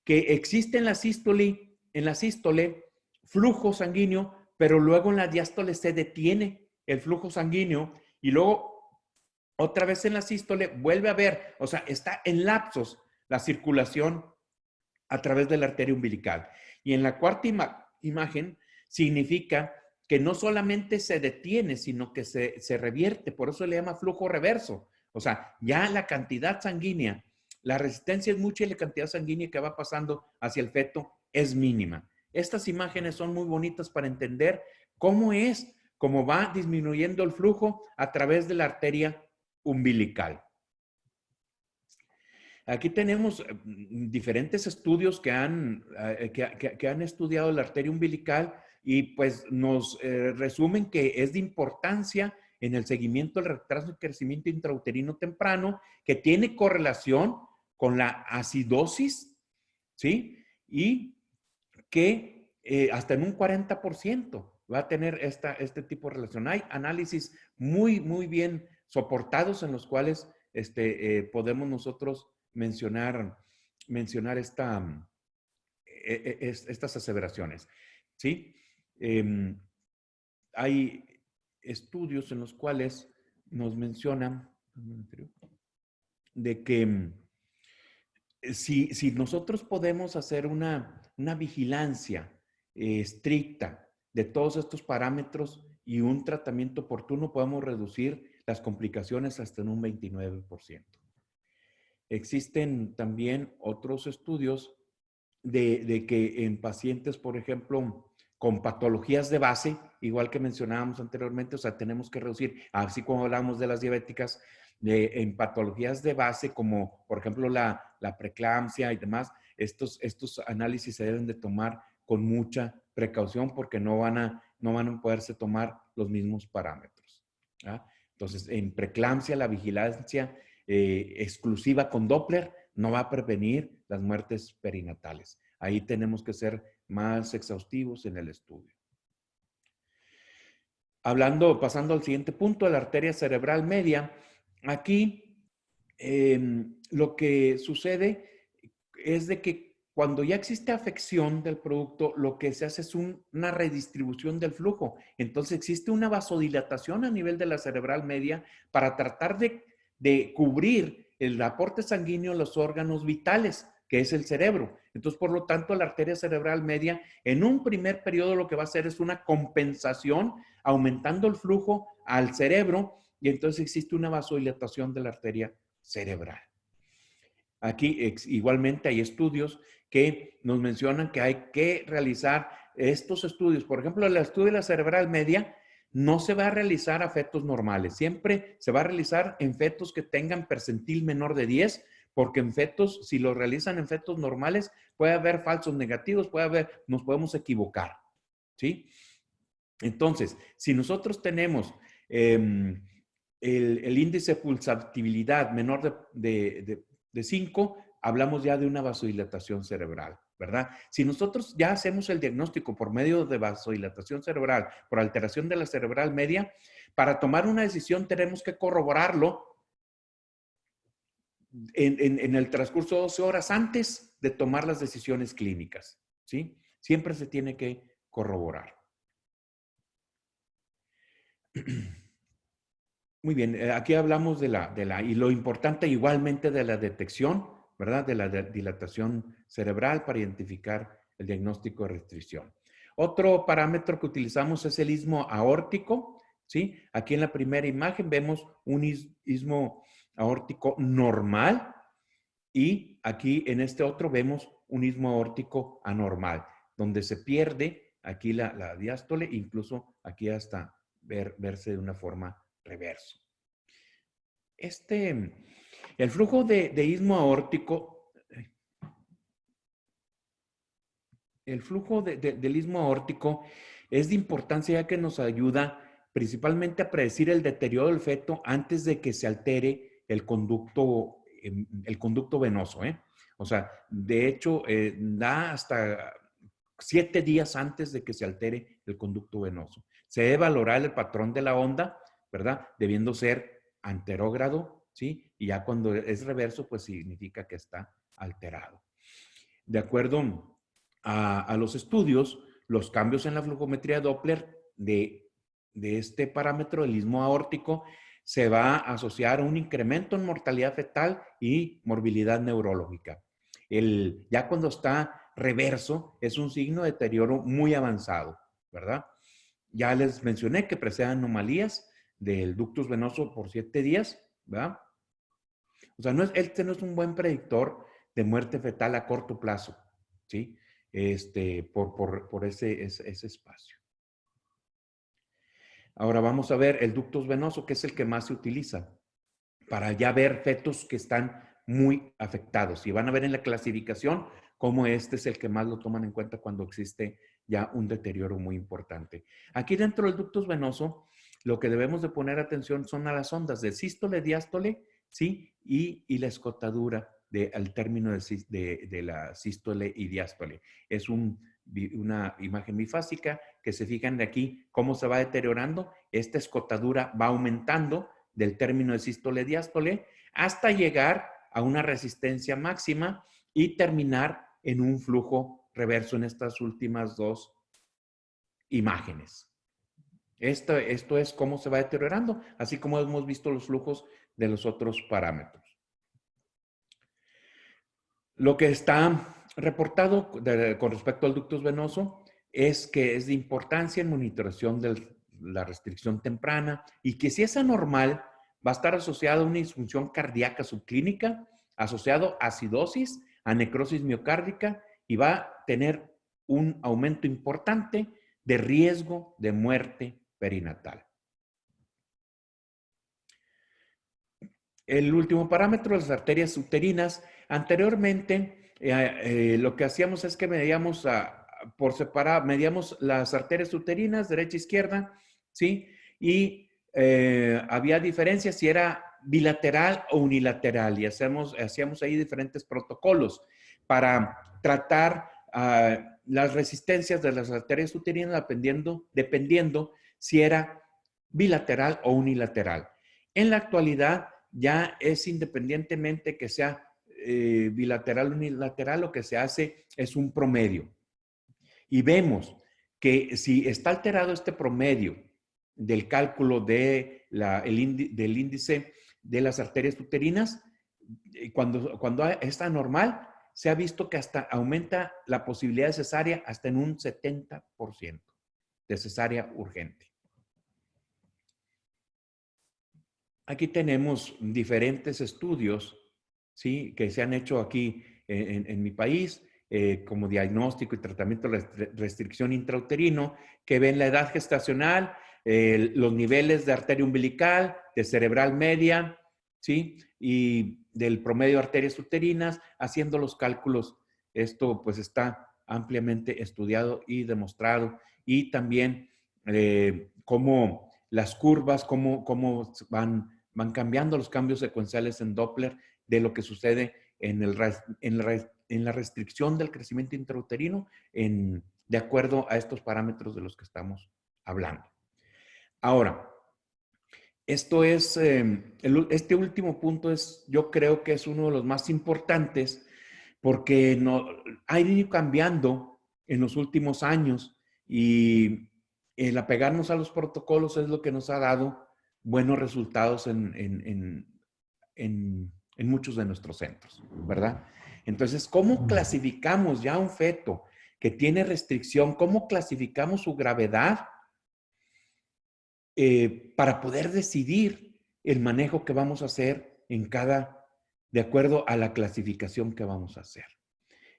que existe en la sístole flujo sanguíneo, pero luego en la diástole se detiene el flujo sanguíneo y luego otra vez en la sístole vuelve a haber, o sea, está en lapsos la circulación a través de la arteria umbilical. Y en la cuarta imagen significa que no solamente se detiene, sino que se revierte. Por eso le llama flujo reverso. O sea, ya la cantidad sanguínea la resistencia es mucha y la cantidad sanguínea que va pasando hacia el feto es mínima. Estas imágenes son muy bonitas para entender cómo va disminuyendo el flujo a través de la arteria umbilical. Aquí tenemos diferentes estudios que han estudiado la arteria umbilical y pues nos resumen que es de importancia en el seguimiento del retraso de crecimiento intrauterino temprano, que tiene correlación con la acidosis, ¿sí? Y que hasta en un 40% va a tener este tipo de relación. Hay análisis muy bien soportados en los cuales podemos nosotros mencionar estas aseveraciones, ¿sí? Hay estudios en los cuales nos mencionan de que si nosotros podemos hacer una vigilancia estricta de todos estos parámetros y un tratamiento oportuno, podemos reducir las complicaciones hasta en un 29%. Existen también otros estudios de que en pacientes, por ejemplo, con patologías de base, igual que mencionábamos anteriormente, o sea, tenemos que reducir, así como hablamos de las diabéticas, en patologías de base, como por ejemplo la preeclampsia y demás, estos análisis se deben de tomar con mucha precaución porque no van a poderse tomar los mismos parámetros, ¿ah? Entonces, en preeclampsia, la vigilancia exclusiva con Doppler no va a prevenir las muertes perinatales. Ahí tenemos que ser más exhaustivos en el estudio. Pasando al siguiente punto, la arteria cerebral media. Aquí lo que sucede es de que cuando ya existe afección del producto, lo que se hace es una redistribución del flujo. Entonces existe una vasodilatación a nivel de la cerebral media para tratar de cubrir el aporte sanguíneo a los órganos vitales, que es el cerebro. Entonces, por lo tanto, la arteria cerebral media, en un primer periodo, lo que va a hacer es una compensación, aumentando el flujo al cerebro, y entonces existe una vasodilatación de la arteria cerebral. Aquí igualmente hay estudios que nos mencionan que hay que realizar estos estudios. Por ejemplo, el estudio de la cerebral media no se va a realizar a fetos normales. Siempre se va a realizar en fetos que tengan percentil menor de 10, porque en fetos, si lo realizan en fetos normales, puede haber falsos negativos, nos podemos equivocar, ¿sí? Entonces, si nosotros tenemos el índice de pulsatividad menor de 5, hablamos ya de una vasodilatación cerebral, ¿verdad? Si nosotros ya hacemos el diagnóstico por medio de vasodilatación cerebral, por alteración de la cerebral media, para tomar una decisión tenemos que corroborarlo en el transcurso de 12 horas antes de tomar las decisiones clínicas, ¿sí? Siempre se tiene que corroborar. Muy bien, aquí hablamos y lo importante igualmente de la detección, ¿verdad? De la dilatación cerebral para identificar el diagnóstico de restricción. Otro parámetro que utilizamos es el istmo aórtico, ¿sí? Aquí en la primera imagen vemos un istmo aórtico normal y aquí en este otro vemos un istmo aórtico anormal, donde se pierde aquí la diástole, incluso aquí hasta verse de una forma reverso. El flujo de istmo aórtico, del istmo aórtico es de importancia ya que nos ayuda principalmente a predecir el deterioro del feto antes de que se altere el conducto venoso, ¿eh? O sea, de hecho, da hasta 7 días antes de que se altere el conducto venoso. Se debe valorar el patrón de la onda, ¿verdad? Debiendo ser anterógrado, ¿sí? Y ya cuando es reverso, pues significa que está alterado. De acuerdo a los estudios, los cambios en la flujometría Doppler de este parámetro, el istmo aórtico, se va a asociar a un incremento en mortalidad fetal y morbilidad neurológica. Ya cuando está reverso, es un signo de deterioro muy avanzado, ¿verdad? Ya les mencioné que preceden anomalías del ductus venoso por 7 días, ¿verdad? O sea, este no es un buen predictor de muerte fetal a corto plazo, ¿sí? Por ese espacio. Ahora vamos a ver el ductus venoso, que es el que más se utiliza para ya ver fetos que están muy afectados. Y van a ver en la clasificación cómo este es el que más lo toman en cuenta cuando existe ya un deterioro muy importante. Aquí dentro del ductus venoso, lo que debemos de poner atención son a las ondas de sístole, diástole, ¿sí? Y la escotadura al término de la sístole y diástole. Es una imagen bifásica que se fijan de aquí cómo se va deteriorando. Esta escotadura va aumentando del término de sístole, diástole, hasta llegar a una resistencia máxima y terminar en un flujo reverso en estas últimas dos imágenes. Esto es cómo se va deteriorando, así como hemos visto los flujos de los otros parámetros. Lo que está reportado con respecto al ductus venoso es que es de importancia en monitoración de la restricción temprana y que si es anormal va a estar asociado a una disfunción cardíaca subclínica, asociado a acidosis, a necrosis miocárdica y va a tener un aumento importante de riesgo de muerte perinatal. El último parámetro, las arterias uterinas. Anteriormente, lo que hacíamos es que medíamos por separado, medíamos las arterias uterinas, derecha e izquierda, ¿sí? Y había diferencias si era bilateral o unilateral y hacíamos ahí diferentes protocolos para tratar las resistencias de las arterias uterinas dependiendo si era bilateral o unilateral. En la actualidad ya es independientemente que sea bilateral o unilateral, lo que se hace es un promedio. Y vemos que si está alterado este promedio del cálculo del índice de las arterias uterinas, cuando es anormal, se ha visto que hasta aumenta la posibilidad de cesárea hasta en un 70% de cesárea urgente. Aquí tenemos diferentes estudios, ¿sí? Que se han hecho aquí en mi país como diagnóstico y tratamiento de restricción intrauterino, que ven la edad gestacional, los niveles de arteria umbilical, de cerebral media, ¿sí? Y del promedio de arterias uterinas, haciendo los cálculos. Esto pues está ampliamente estudiado y demostrado. Y también cómo las curvas, cómo van cambiando los cambios secuenciales en Doppler de lo que sucede en la restricción del crecimiento intrauterino de acuerdo a estos parámetros de los que estamos hablando. Ahora, esto es, este último punto yo creo que es uno de los más importantes porque ha ido cambiando en los últimos años y el apegarnos a los protocolos es lo que nos ha dado buenos resultados en muchos de nuestros centros, ¿verdad? Entonces, ¿cómo clasificamos ya un feto que tiene restricción? ¿Cómo clasificamos su gravedad para poder decidir el manejo que vamos a hacer de acuerdo a la clasificación que vamos a hacer?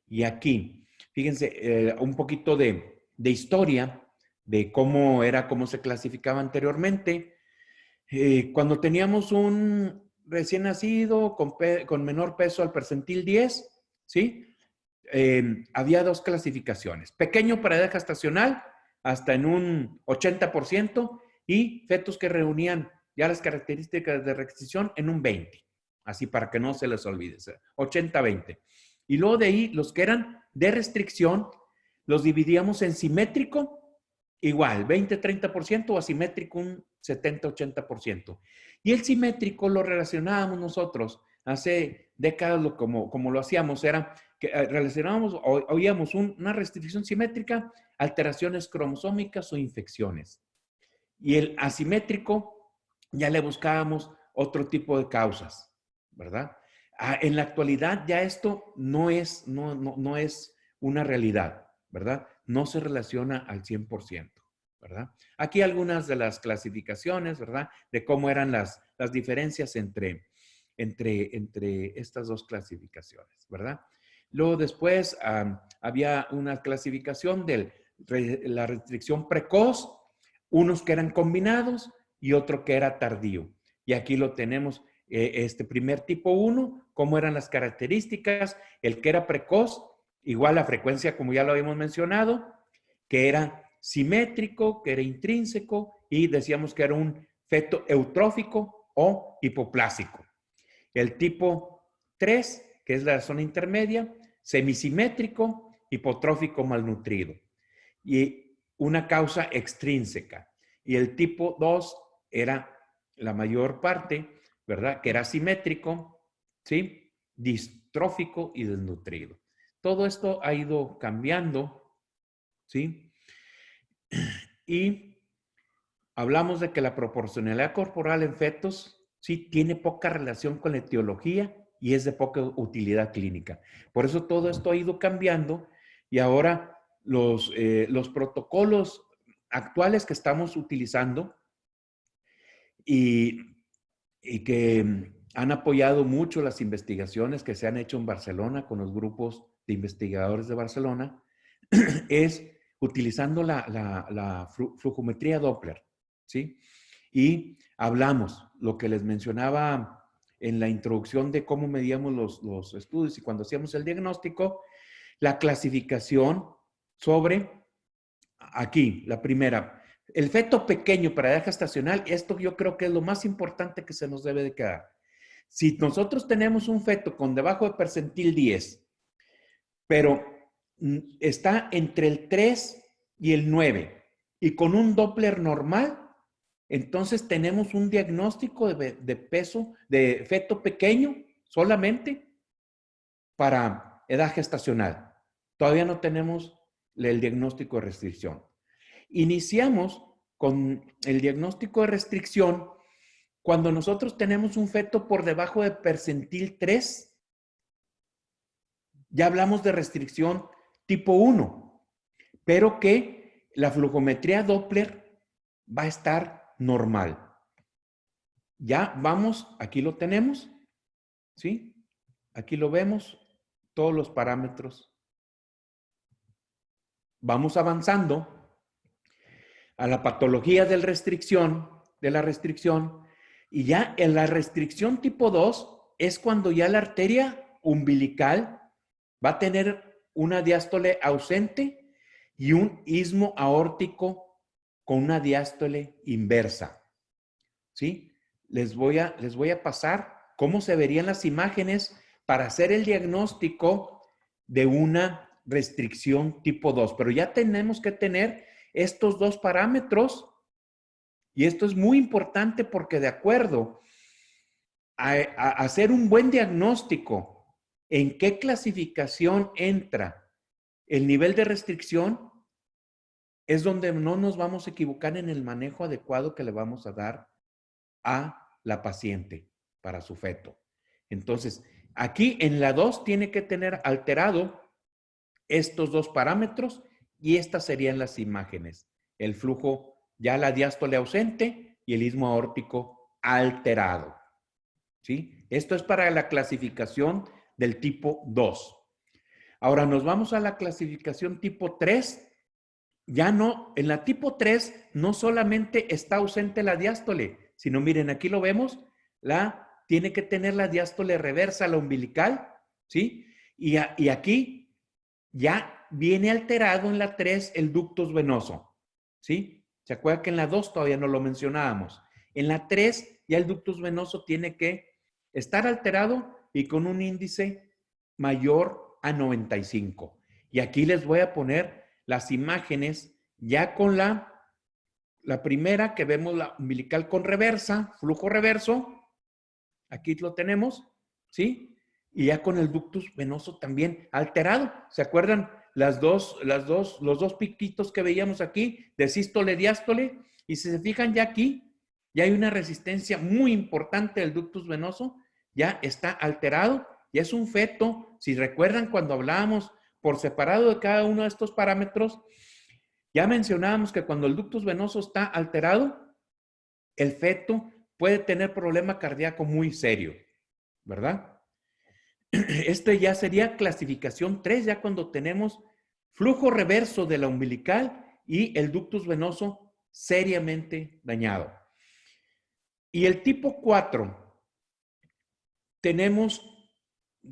Y aquí, fíjense, un poquito de historia de cómo se clasificaba anteriormente. Cuando teníamos un recién nacido con menor peso al percentil 10, ¿sí? Había dos clasificaciones. Pequeño para edad gestacional, hasta en un 80%, y fetos que reunían ya las características de restricción en un 20%. Así para que no se les olvide, 80-20. Y luego de ahí, los que eran de restricción, los dividíamos en simétrico, igual, 20-30%, o asimétrico, un 70-80%. Y el simétrico lo relacionábamos nosotros hace décadas, como lo hacíamos, era que relacionábamos, oíamos una restricción simétrica, alteraciones cromosómicas o infecciones. Y el asimétrico ya le buscábamos otro tipo de causas, ¿verdad? En la actualidad ya esto no es una realidad, ¿verdad? No se relaciona al 100%, ¿verdad? Aquí algunas de las clasificaciones, ¿verdad? De cómo eran las diferencias entre entre estas dos clasificaciones, ¿verdad? Luego después había una clasificación de la restricción precoz, unos que eran combinados y otro que era tardío. Y aquí lo tenemos, este primer tipo 1, cómo eran las características, el que era precoz, igual la frecuencia como ya lo habíamos mencionado, que era simétrico, que era intrínseco y decíamos que era un feto eutrófico o hipoplásico. El tipo 3, que es la zona intermedia, semisimétrico, hipotrófico malnutrido y una causa extrínseca. Y el tipo 2 era la mayor parte, ¿verdad? Que era simétrico, ¿sí? Distrófico y desnutrido. Todo esto ha ido cambiando, ¿sí? Y hablamos de que la proporcionalidad corporal en fetos sí tiene poca relación con la etiología y es de poca utilidad clínica. Por eso todo esto ha ido cambiando y ahora los protocolos actuales que estamos utilizando y que han apoyado mucho las investigaciones que se han hecho en Barcelona con los grupos de investigadores de Barcelona es utilizando la flujometría Doppler, ¿sí? Y hablamos, lo que les mencionaba en la introducción de cómo medíamos los estudios y cuando hacíamos el diagnóstico, la clasificación sobre, aquí, la primera, el feto pequeño para edad gestacional, esto yo creo que es lo más importante que se nos debe de quedar. Si nosotros tenemos un feto con debajo de percentil 10, pero está entre el 3 y el 9 y con un Doppler normal, entonces tenemos un diagnóstico de peso, de feto pequeño solamente para edad gestacional. Todavía no tenemos el diagnóstico de restricción. Iniciamos con el diagnóstico de restricción cuando nosotros tenemos un feto por debajo de percentil 3. Ya hablamos de restricción tipo 1, pero que la flujometría Doppler va a estar normal. Ya vamos, aquí lo tenemos, ¿sí? Aquí lo vemos, todos los parámetros. Vamos avanzando a la patología de la restricción, y ya en la restricción tipo 2 es cuando ya la arteria umbilical va a tener una diástole ausente y un istmo aórtico con una diástole inversa. ¿Sí? Les voy a pasar cómo se verían las imágenes para hacer el diagnóstico de una restricción tipo 2. Pero ya tenemos que tener estos dos parámetros y esto es muy importante porque de acuerdo a hacer un buen diagnóstico en qué clasificación entra el nivel de restricción, es donde no nos vamos a equivocar en el manejo adecuado que le vamos a dar a la paciente para su feto. Entonces, aquí en la 2 tiene que tener alterado estos dos parámetros y estas serían las imágenes. El flujo, ya la diástole ausente y el istmo aórtico alterado. ¿Sí? Esto es para la clasificación del tipo 2. Ahora nos vamos a la clasificación tipo 3. Ya no, en la tipo 3 no solamente está ausente la diástole, sino miren, aquí lo vemos, tiene que tener la diástole reversa, la umbilical, ¿sí? Y aquí ya viene alterado en la 3 el ductus venoso, ¿sí? ¿Se acuerdan que en la 2 todavía no lo mencionábamos? En la 3 ya el ductus venoso tiene que estar alterado y con un índice mayor a 95. Y aquí les voy a poner las imágenes ya con la primera que vemos la umbilical con reversa, flujo reverso. Aquí lo tenemos, ¿sí? Y ya con el ductus venoso también alterado. ¿Se acuerdan los dos piquitos que veíamos aquí de sístole, diástole? Y si se fijan ya aquí, ya hay una resistencia muy importante del ductus venoso, ya está alterado. Y es un feto, si recuerdan cuando hablábamos por separado de cada uno de estos parámetros, ya mencionábamos que cuando el ductus venoso está alterado, el feto puede tener problema cardíaco muy serio. ¿verdad? Este ya sería clasificación 3, ya cuando tenemos flujo reverso de la umbilical y el ductus venoso seriamente dañado. Y el tipo 4, tenemos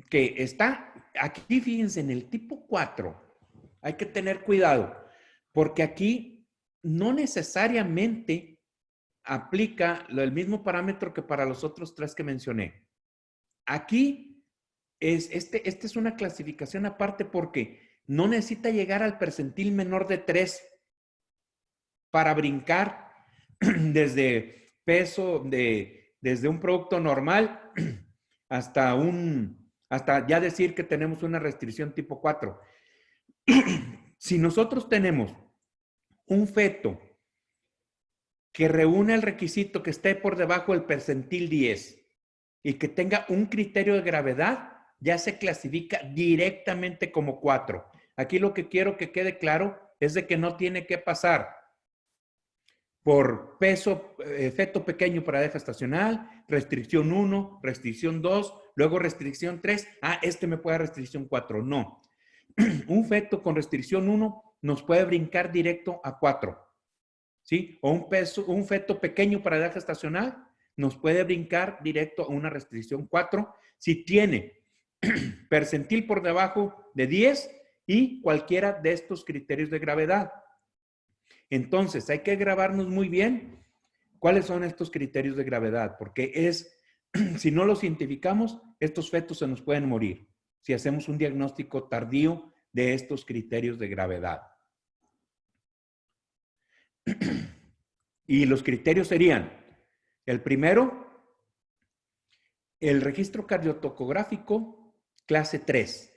que está, aquí fíjense, en el tipo 4, hay que tener cuidado, porque aquí no necesariamente aplica el mismo parámetro que para los otros 3 que mencioné. Aquí esta es una clasificación aparte porque no necesita llegar al percentil menor de 3 para brincar desde peso, desde un producto normal hasta ya decir que tenemos una restricción tipo 4. Si nosotros tenemos un feto que reúne el requisito que esté por debajo del percentil 10 y que tenga un criterio de gravedad, ya se clasifica directamente como 4. Aquí lo que quiero que quede claro es de que no tiene que pasar por peso, feto pequeño para edad gestacional, restricción 1, restricción 2, luego restricción 3. Este me puede dar restricción 4. No. Un feto con restricción 1 nos puede brincar directo a 4. ¿Sí? O un feto pequeño para edad gestacional nos puede brincar directo a una restricción 4 si tiene percentil por debajo de 10 y cualquiera de estos criterios de gravedad. Entonces, hay que grabarnos muy bien cuáles son estos criterios de gravedad, porque si no los identificamos, estos fetos se nos pueden morir si hacemos un diagnóstico tardío de estos criterios de gravedad. Y los criterios serían, el primero, el registro cardiotocográfico clase 3.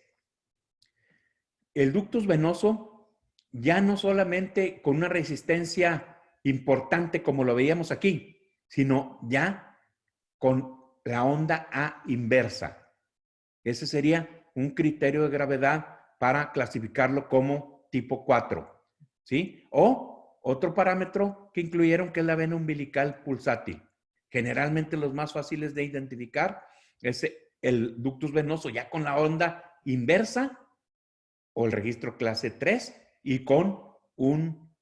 El ductus venoso ya no solamente con una resistencia importante como lo veíamos aquí, sino ya con la onda A inversa. Ese sería un criterio de gravedad para clasificarlo como tipo 4, ¿sí? O otro parámetro que incluyeron que es la vena umbilical pulsátil. Generalmente los más fáciles de identificar es el ductus venoso ya con la onda inversa o el registro clase 3 y con un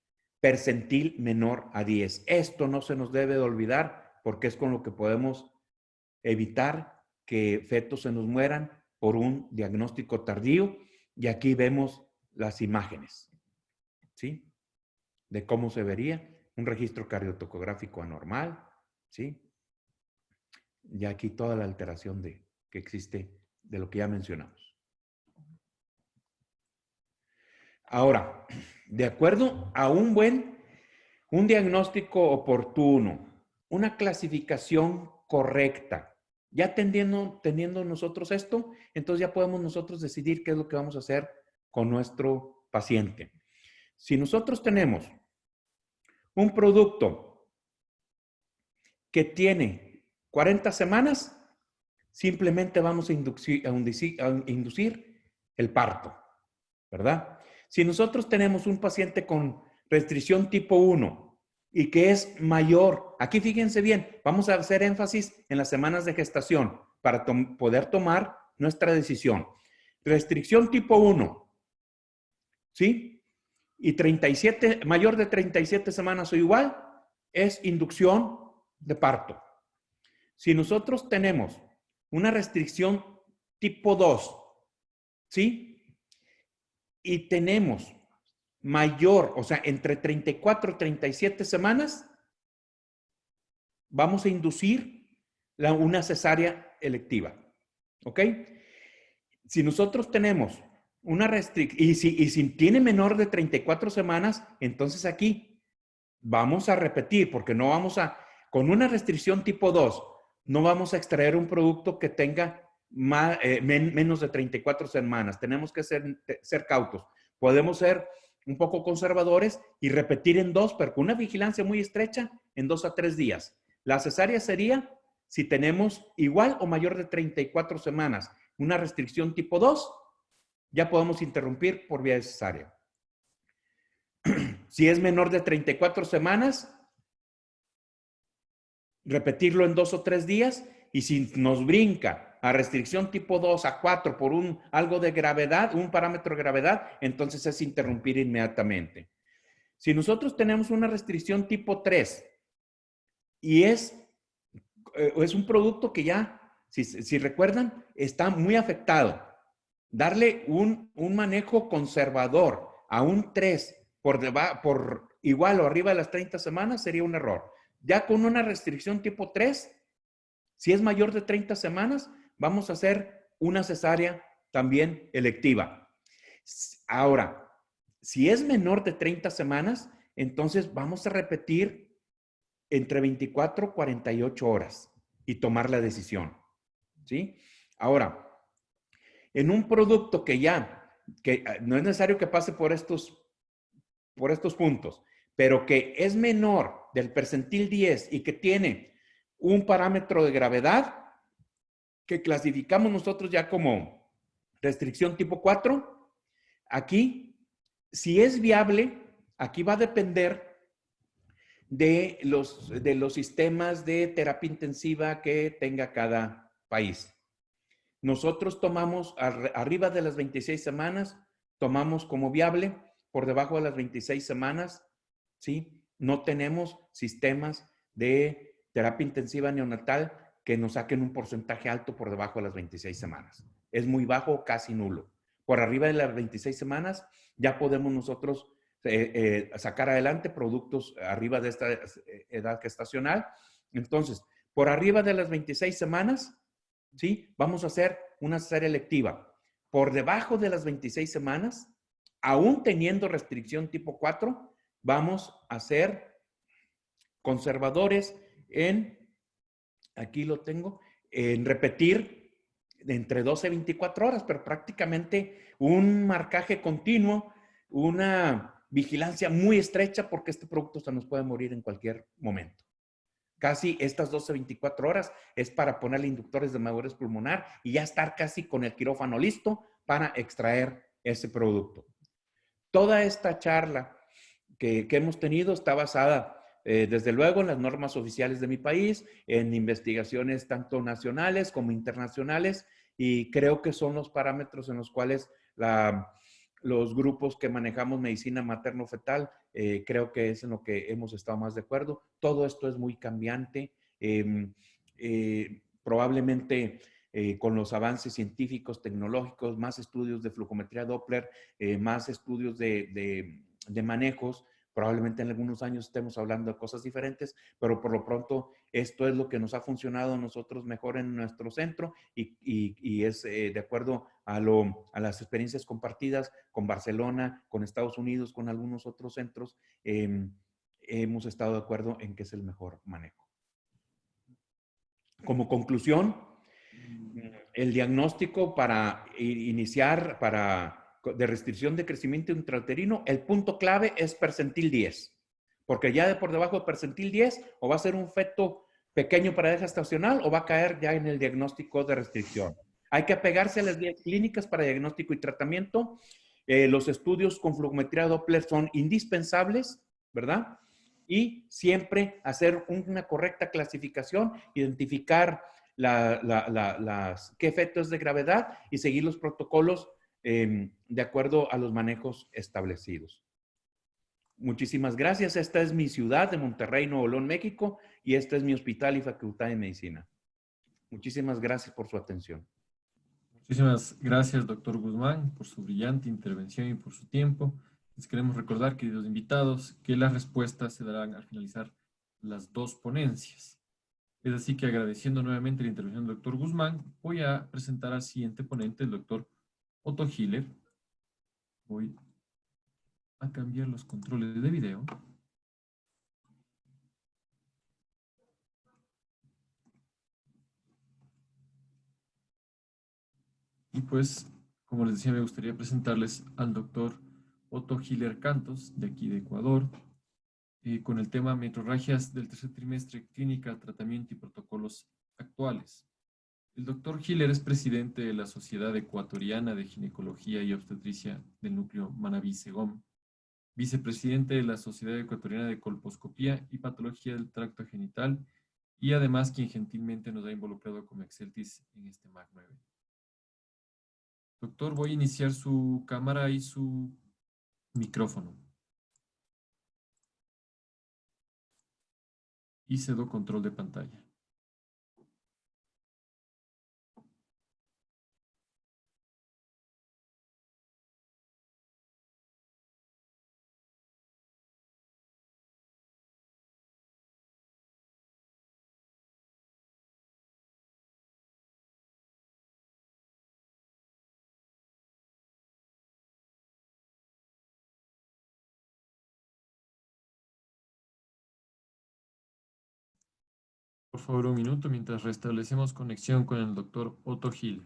percentil menor a 10. Esto no se nos debe de olvidar porque es con lo que podemos evitar que fetos se nos mueran por un diagnóstico tardío. Y aquí vemos las imágenes, ¿sí? De cómo se vería un registro cardiotocográfico anormal, ¿sí? Y aquí toda la alteración que existe de lo que ya mencionamos. Ahora, de acuerdo a un diagnóstico oportuno, una clasificación correcta, ya teniendo nosotros esto, entonces ya podemos nosotros decidir qué es lo que vamos a hacer con nuestro paciente. Si nosotros tenemos un producto que tiene 40 semanas, simplemente vamos a inducir el parto, ¿verdad? Si nosotros tenemos un paciente con restricción tipo 1 y que es mayor, aquí fíjense bien, vamos a hacer énfasis en las semanas de gestación para poder tomar nuestra decisión. Restricción tipo 1, ¿sí? Y mayor de 37 semanas o igual, es inducción de parto. Si nosotros tenemos una restricción tipo 2, ¿sí? Y tenemos mayor, o sea, entre 34 y 37 semanas, vamos a inducir una cesárea electiva, ¿ok? Si nosotros tenemos una restricción, y si tiene menor de 34 semanas, entonces aquí vamos a repetir, porque no vamos con una restricción tipo 2, no vamos a extraer un producto que tenga menos de 34 semanas. Tenemos que ser cautos. Podemos ser un poco conservadores y repetir en 2, pero con una vigilancia muy estrecha, en 2 a 3 días. La cesárea sería si tenemos igual o mayor de 34 semanas, una restricción tipo 2, ya podemos interrumpir por vía de cesárea. Si es menor de 34 semanas, repetirlo en 2 o 3 días, y si nos brinca a restricción tipo 2 a 4 por algo de gravedad, un parámetro de gravedad, entonces es interrumpir inmediatamente. Si nosotros tenemos una restricción tipo 3 y es un producto que ya, si recuerdan, está muy afectado, darle un manejo conservador a un 3 por igual o arriba de las 30 semanas sería un error. Ya con una restricción tipo 3, si es mayor de 30 semanas, vamos a hacer una cesárea también electiva. Ahora, si es menor de 30 semanas, entonces vamos a repetir entre 24 y 48 horas y tomar la decisión. ¿Sí? Ahora, en un producto que no es necesario que pase por estos puntos, pero que es menor del percentil 10 y que tiene un parámetro de gravedad que clasificamos nosotros ya como restricción tipo 4, aquí, si es viable, aquí va a depender de los sistemas de terapia intensiva que tenga cada país. Nosotros tomamos arriba de las 26 semanas, tomamos como viable, por debajo de las 26 semanas, ¿sí? No tenemos sistemas de terapia intensiva neonatal que nos saquen un porcentaje alto por debajo de las 26 semanas. Es muy bajo, casi nulo. Por arriba de las 26 semanas ya podemos nosotros sacar adelante productos arriba de esta edad gestacional. Entonces, por arriba de las 26 semanas, ¿sí? Vamos a hacer una cesárea electiva. Por debajo de las 26 semanas, aún teniendo restricción tipo 4, vamos a ser conservadores aquí lo tengo, en repetir entre 12 y 24 horas, pero prácticamente un marcaje continuo, una vigilancia muy estrecha porque este producto se nos puede morir en cualquier momento. Casi estas 12, 24 horas es para ponerle inductores de madurez pulmonar y ya estar casi con el quirófano listo para extraer ese producto. Toda esta charla que hemos tenido está basada, desde luego, en las normas oficiales de mi país, en investigaciones tanto nacionales como internacionales, y creo que son los parámetros en los cuales los grupos que manejamos medicina materno-fetal, creo que es en lo que hemos estado más de acuerdo. Todo esto es muy cambiante. Probablemente con los avances científicos, tecnológicos, más estudios de flujometría Doppler, más estudios de manejos, probablemente en algunos años estemos hablando de cosas diferentes, pero por lo pronto esto es lo que nos ha funcionado a nosotros mejor en nuestro centro y es de acuerdo a las experiencias compartidas con Barcelona, con Estados Unidos, con algunos otros centros, hemos estado de acuerdo en que es el mejor manejo. Como conclusión, el diagnóstico para iniciar, de restricción de crecimiento intrauterino, el punto clave es percentil 10, porque ya de por debajo de percentil 10 o va a ser un feto pequeño para edad gestacional o va a caer ya en el diagnóstico de restricción. Hay que apegarse a las guías clínicas para diagnóstico y tratamiento. Los estudios con flujometría Doppler son indispensables, ¿verdad? Y siempre hacer una correcta clasificación, identificar qué efectos de gravedad y seguir los protocolos de acuerdo a los manejos establecidos. Muchísimas gracias. Esta es mi ciudad de Monterrey, Nuevo León, México, y este es mi hospital y facultad de medicina. Muchísimas gracias por su atención. Muchísimas gracias, doctor Guzmán, por su brillante intervención y por su tiempo. Les queremos recordar, queridos invitados, que las respuestas se darán al finalizar las dos ponencias. Es así que, agradeciendo nuevamente la intervención del doctor Guzmán, voy a presentar al siguiente ponente, el doctor Otto Hiller. Voy a cambiar los controles de video. Y pues, como les decía, me gustaría presentarles al doctor Otto Hiller Cantos, de aquí de Ecuador, con el tema metrorragias del tercer trimestre, clínica, tratamiento y protocolos actuales. El doctor Hiller es presidente de la Sociedad Ecuatoriana de Ginecología y Obstetricia del núcleo Manabí-Segom, vicepresidente de la Sociedad Ecuatoriana de Colposcopía y Patología del Tracto Genital y además quien gentilmente nos ha involucrado como Exceltis en este MAC 9. Doctor, voy a iniciar su cámara y su micrófono. Y cedo control de pantalla. Por favor, un minuto mientras restablecemos conexión con el doctor Otto Hiller.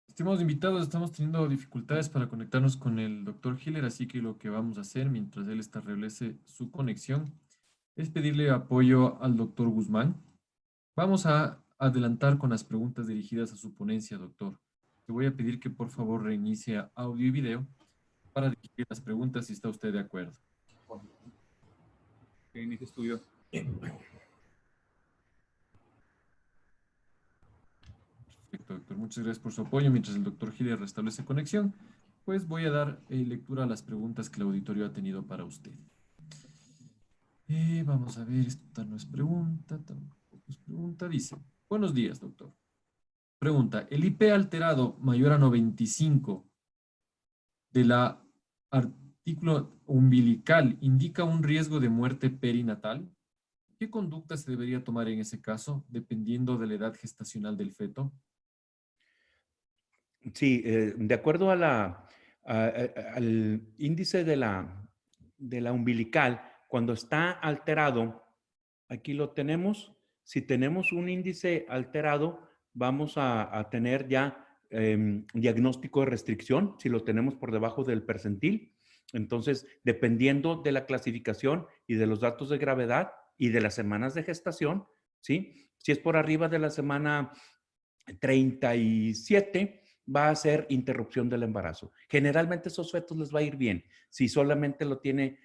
Estimados invitados, estamos teniendo dificultades para conectarnos con el doctor Hiller, así que lo que vamos a hacer mientras él establece su conexión es pedirle apoyo al doctor Guzmán. Vamos a adelantar con las preguntas dirigidas a su ponencia, doctor. Le voy a pedir que por favor reinicie audio y video para dirigir las preguntas si está usted de acuerdo. Inicia estudio. Perfecto, doctor. Muchas gracias por su apoyo. Mientras el doctor Hiller restablece conexión, pues voy a dar lectura a las preguntas que el auditorio ha tenido para usted. Vamos a ver, esta no es pregunta, tampoco es pregunta. Dice, buenos días, doctor. Pregunta, ¿el IP alterado mayor a 95 de la artículo umbilical indica un riesgo de muerte perinatal? ¿Qué conducta se debería tomar en ese caso, dependiendo de la edad gestacional del feto? Sí, de acuerdo al índice de la umbilical, cuando está alterado, aquí lo tenemos. Si tenemos un índice alterado, vamos a tener ya diagnóstico de restricción, si lo tenemos por debajo del percentil. Entonces, dependiendo de la clasificación y de los datos de gravedad y de las semanas de gestación, ¿sí? Si es por arriba de la semana 37, va a ser interrupción del embarazo. Generalmente esos fetos les va a ir bien. Si solamente lo tiene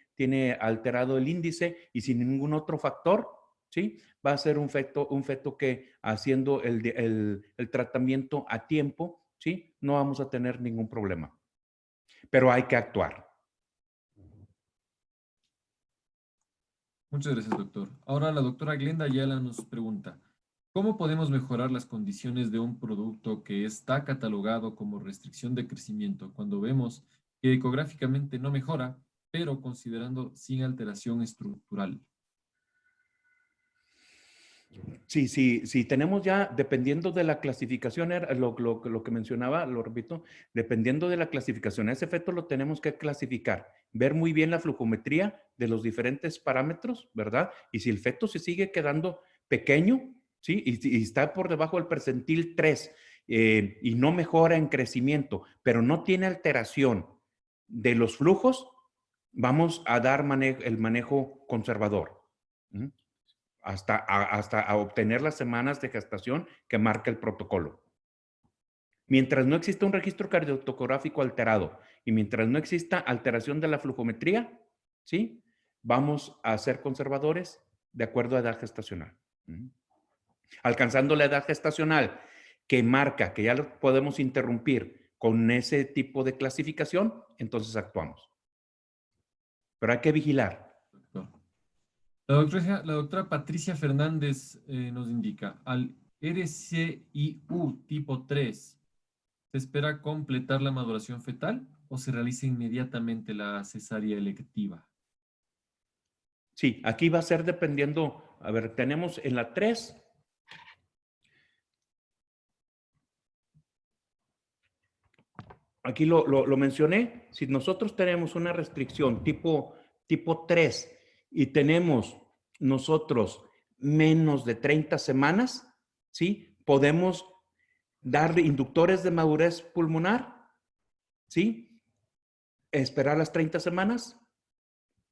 alterado el índice y sin ningún otro factor, ¿sí? Va a ser un feto que haciendo el tratamiento a tiempo, ¿sí? No vamos a tener ningún problema. Pero hay que actuar. Muchas gracias, doctor. Ahora la doctora Glenda Ayala nos pregunta, ¿cómo podemos mejorar las condiciones de un producto que está catalogado como restricción de crecimiento cuando vemos que ecográficamente no mejora, pero considerando sin alteración estructural? Sí, tenemos ya, dependiendo de la clasificación, lo que mencionaba, lo repito, dependiendo de la clasificación, ese feto lo tenemos que clasificar, ver muy bien la flujometría de los diferentes parámetros, ¿verdad? Y si el feto se sigue quedando pequeño, ¿sí? Y está por debajo del percentil 3 y no mejora en crecimiento, pero no tiene alteración de los flujos, vamos a dar el manejo conservador. ¿Mm? Hasta a obtener las semanas de gestación que marca el protocolo. Mientras no exista un registro cardiotocográfico alterado y mientras no exista alteración de la flujometría, ¿sí? Vamos a ser conservadores de acuerdo a edad gestacional. Alcanzando la edad gestacional que marca que ya lo podemos interrumpir con ese tipo de clasificación, entonces actuamos. Pero hay que vigilar. La doctora Patricia Fernández nos indica, al RCIU tipo 3, ¿se espera completar la maduración fetal o se realiza inmediatamente la cesárea electiva? Sí, aquí va a ser dependiendo, a ver, tenemos en la 3, aquí lo mencioné, si nosotros tenemos una restricción tipo 3 y tenemos nosotros menos de 30 semanas, ¿sí? Podemos dar inductores de madurez pulmonar, ¿sí? Esperar las 30 semanas,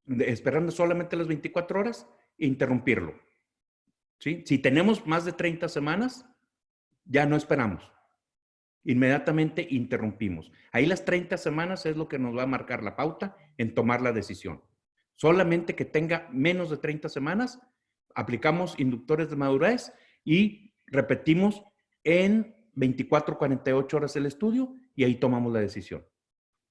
esperando solamente las 24 horas e interrumpirlo, ¿sí? Si tenemos más de 30 semanas, ya no esperamos. Inmediatamente interrumpimos. Ahí las 30 semanas es lo que nos va a marcar la pauta en tomar la decisión. Solamente que tenga menos de 30 semanas, aplicamos inductores de madurez y repetimos en 24, 48 horas el estudio y ahí tomamos la decisión.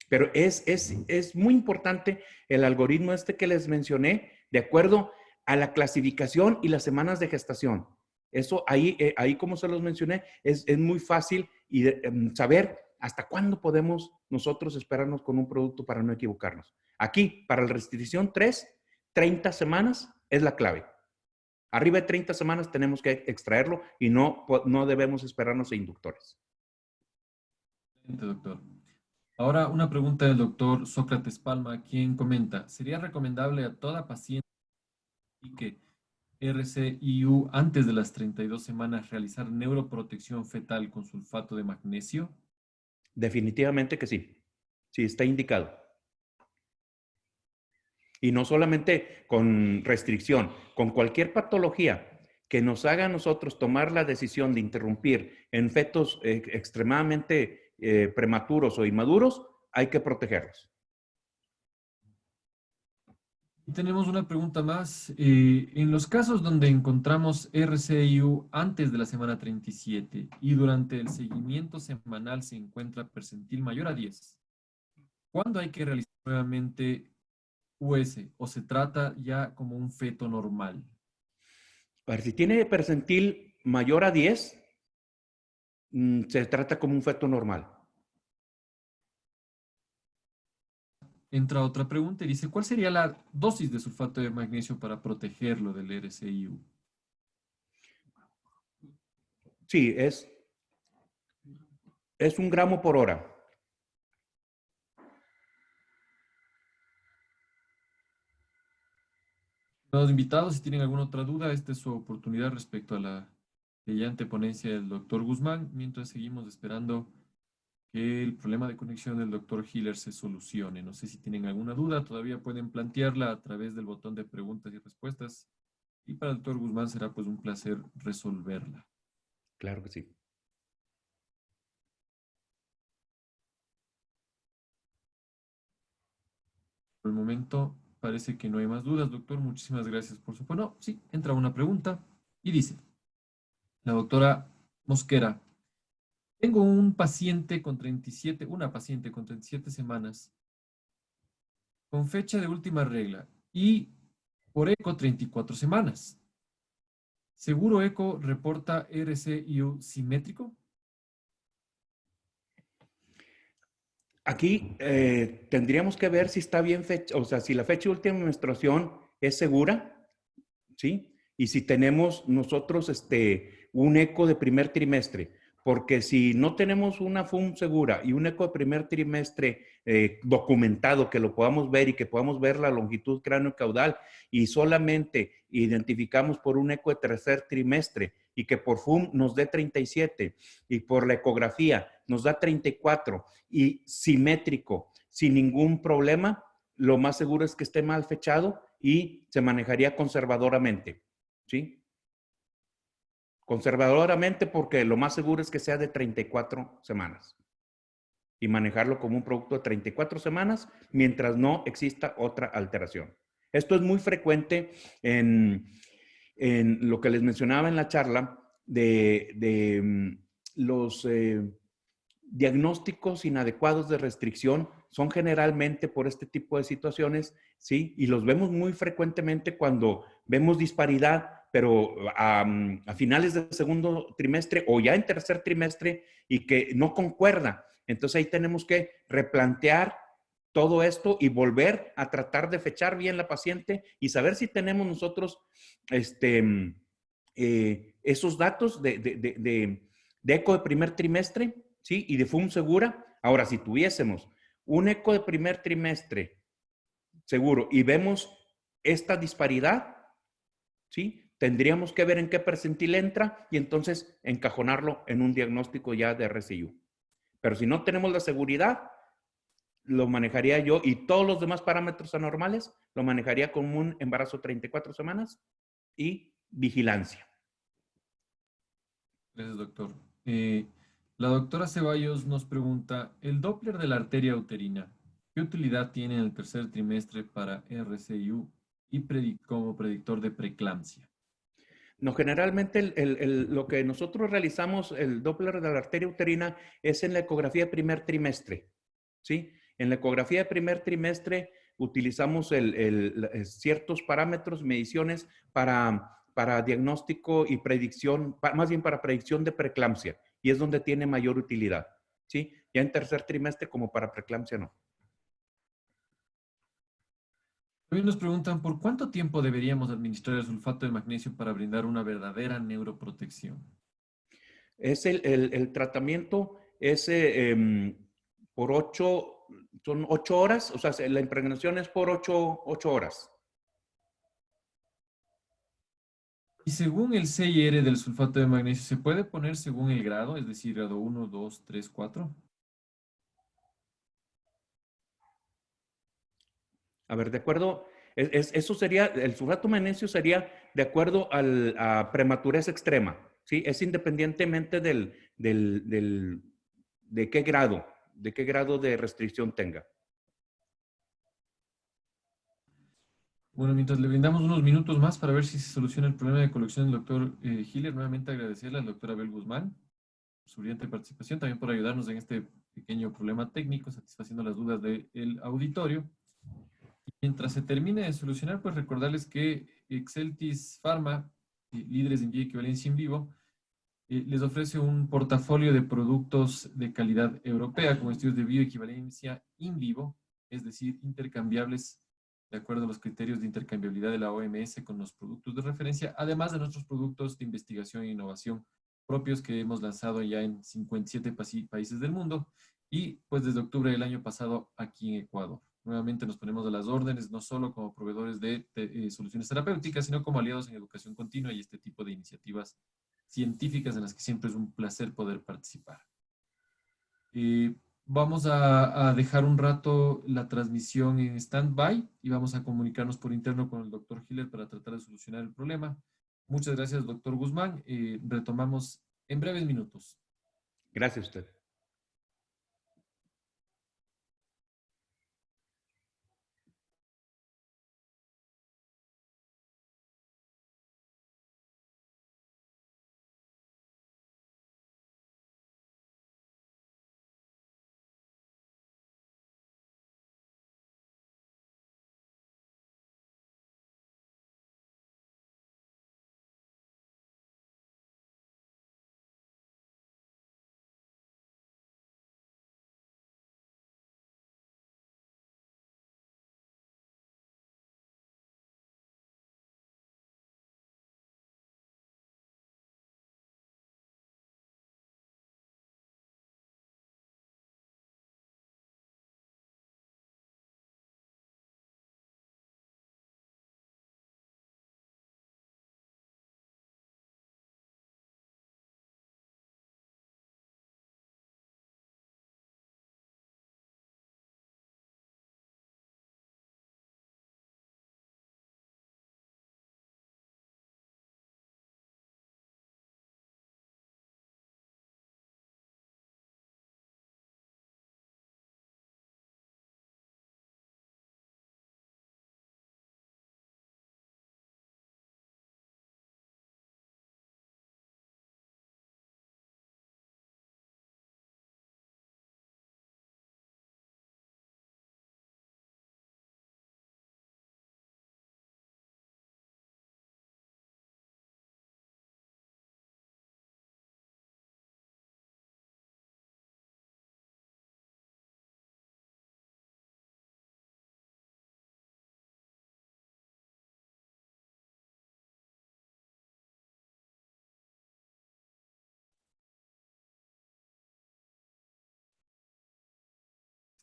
Pero es muy importante el algoritmo este que les mencioné de acuerdo a la clasificación y las semanas de gestación. Eso ahí como se los mencioné, es muy fácil y saber hasta cuándo podemos nosotros esperarnos con un producto para no equivocarnos. Aquí, para la restricción 3, 30 semanas es la clave. Arriba de 30 semanas tenemos que extraerlo y no debemos esperarnos a inductores. Doctor. Ahora una pregunta del doctor Sócrates Palma, quien comenta, ¿sería recomendable a toda paciente que RCIU antes de las 32 semanas realizar neuroprotección fetal con sulfato de magnesio? Definitivamente que sí. Sí, está indicado. Y no solamente con restricción, con cualquier patología que nos haga a nosotros tomar la decisión de interrumpir en fetos extremadamente prematuros o inmaduros, hay que protegerlos. Y tenemos una pregunta más. En los casos donde encontramos RCIU antes de la semana 37 y durante el seguimiento semanal se encuentra percentil mayor a 10, ¿cuándo hay que realizar nuevamente US o se trata ya como un feto normal? A ver, si tiene percentil mayor a 10, se trata como un feto normal. Entra otra pregunta y dice, ¿cuál sería la dosis de sulfato de magnesio para protegerlo del RCIU? Sí, es 1 gramo por hora. Los invitados, si tienen alguna otra duda, esta es su oportunidad respecto a la brillante ponencia del doctor Guzmán, mientras seguimos esperando que el problema de conexión del doctor Hiller se solucione. No sé si tienen alguna duda, todavía pueden plantearla a través del botón de preguntas y respuestas. Y para el doctor Guzmán será pues un placer resolverla. Claro que sí. Por el momento parece que no hay más dudas, doctor. Muchísimas gracias por su... Bueno, sí, entra una pregunta y dice, la doctora Mosquera, tengo un paciente con 37, una paciente con 37 semanas, con fecha de última regla y por eco 34 semanas. ¿Seguro eco reporta RCIU simétrico? Aquí tendríamos que ver si está bien fecha, o sea, si la fecha de última menstruación es segura, ¿sí? Y si tenemos nosotros un eco de primer trimestre, porque si no tenemos una FUM segura y un eco de primer trimestre documentado, que lo podamos ver y que podamos ver la longitud cráneo-caudal y solamente identificamos por un eco de tercer trimestre y que por FUM nos dé 37 y por la ecografía nos da 34 y simétrico, sin ningún problema, lo más seguro es que esté mal fechado y se manejaría conservadoramente, ¿sí? Conservadoramente, porque lo más seguro es que sea de 34 semanas. Y manejarlo como un producto de 34 semanas mientras no exista otra alteración. Esto es muy frecuente en lo que les mencionaba en la charla de los diagnósticos inadecuados de restricción son generalmente por este tipo de situaciones, ¿sí? Y los vemos muy frecuentemente cuando vemos disparidad, pero a finales del segundo trimestre o ya en tercer trimestre y que no concuerda. Entonces ahí tenemos que replantear todo esto y volver a tratar de fechar bien la paciente y saber si tenemos nosotros esos datos de eco de primer trimestre, ¿sí? Y de FUM segura. Ahora, si tuviésemos un eco de primer trimestre seguro y vemos esta disparidad, ¿sí? Tendríamos que ver en qué percentil entra y entonces encajonarlo en un diagnóstico ya de RCIU. Pero si no tenemos la seguridad, lo manejaría yo y todos los demás parámetros anormales lo manejaría como un embarazo 34 semanas y vigilancia. Gracias, doctor. La doctora Ceballos nos pregunta, ¿el Doppler de la arteria uterina, qué utilidad tiene en el tercer trimestre para RCIU y como predictor de preeclampsia? No, generalmente lo que nosotros realizamos, el Doppler de la arteria uterina, es en la ecografía de primer trimestre, ¿sí? En la ecografía de primer trimestre utilizamos ciertos parámetros, mediciones para diagnóstico y predicción, más bien para predicción de preeclampsia, y es donde tiene mayor utilidad, ¿sí? Ya en tercer trimestre como para preeclampsia no. También nos preguntan, ¿por cuánto tiempo deberíamos administrar el sulfato de magnesio para brindar una verdadera neuroprotección? Es el tratamiento es por 8, son 8 horas, o sea, la impregnación es por 8 horas. Y según el CIR del sulfato de magnesio, ¿se puede poner según el grado? Es decir, grado 1, 2, 3, 4. A ver, de acuerdo, eso sería, el sulfato de magnesio sería de acuerdo a prematurez extrema, ¿sí? Es independientemente de qué grado de restricción tenga. Bueno, mientras le brindamos unos minutos más para ver si se soluciona el problema de colección del doctor Hiller, nuevamente agradecerle al doctor Abel Guzmán por su brillante participación, también por ayudarnos en este pequeño problema técnico, satisfaciendo las dudas del auditorio. Y mientras se termine de solucionar, pues recordarles que Exceltis Pharma, líderes en bioequivalencia in vivo, les ofrece un portafolio de productos de calidad europea con estudios de bioequivalencia in vivo, es decir, intercambiables de acuerdo a los criterios de intercambiabilidad de la OMS con los productos de referencia, además de nuestros productos de investigación e innovación propios que hemos lanzado ya en 57 países del mundo y pues desde octubre del año pasado aquí en Ecuador. Nuevamente nos ponemos a las órdenes, no solo como proveedores de soluciones terapéuticas, sino como aliados en educación continua y este tipo de iniciativas científicas en las que siempre es un placer poder participar. Vamos a dejar un rato la transmisión en stand-by y vamos a comunicarnos por interno con el doctor Hiller para tratar de solucionar el problema. Muchas gracias, doctor Guzmán. Retomamos en breves minutos. Gracias a usted.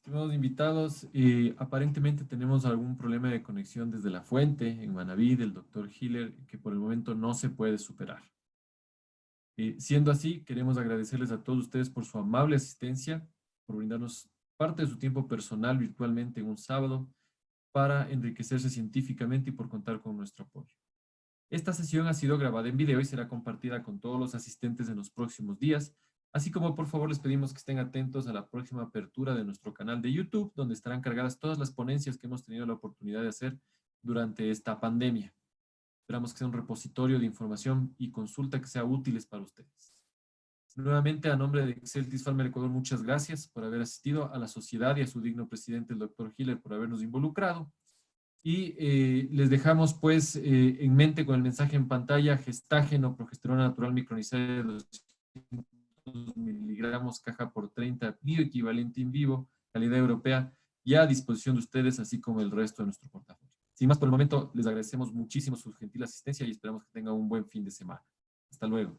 Estimados invitados, aparentemente tenemos algún problema de conexión desde la fuente en Manabí del doctor Hiller que por el momento no se puede superar. Siendo así, queremos agradecerles a todos ustedes por su amable asistencia, por brindarnos parte de su tiempo personal virtualmente en un sábado para enriquecerse científicamente y por contar con nuestro apoyo. Esta sesión ha sido grabada en video y será compartida con todos los asistentes en los próximos días, así como por favor les pedimos que estén atentos a la próxima apertura de nuestro canal de YouTube, donde estarán cargadas todas las ponencias que hemos tenido la oportunidad de hacer durante esta pandemia. Esperamos que sea un repositorio de información y consulta que sea útiles para ustedes. Nuevamente, a nombre de Exceltis Pharma Ecuador, muchas gracias por haber asistido, a la sociedad y a su digno presidente, el doctor Hiller, por habernos involucrado. Y les dejamos pues en mente con el mensaje en pantalla: gestágeno, progesterona natural micronizada de 200 miligramos caja por 30, bioequivalente in vivo, calidad europea, ya a disposición de ustedes, así como el resto de nuestro portafolio. Sin más por el momento, les agradecemos muchísimo su gentil asistencia y esperamos que tengan un buen fin de semana. Hasta luego.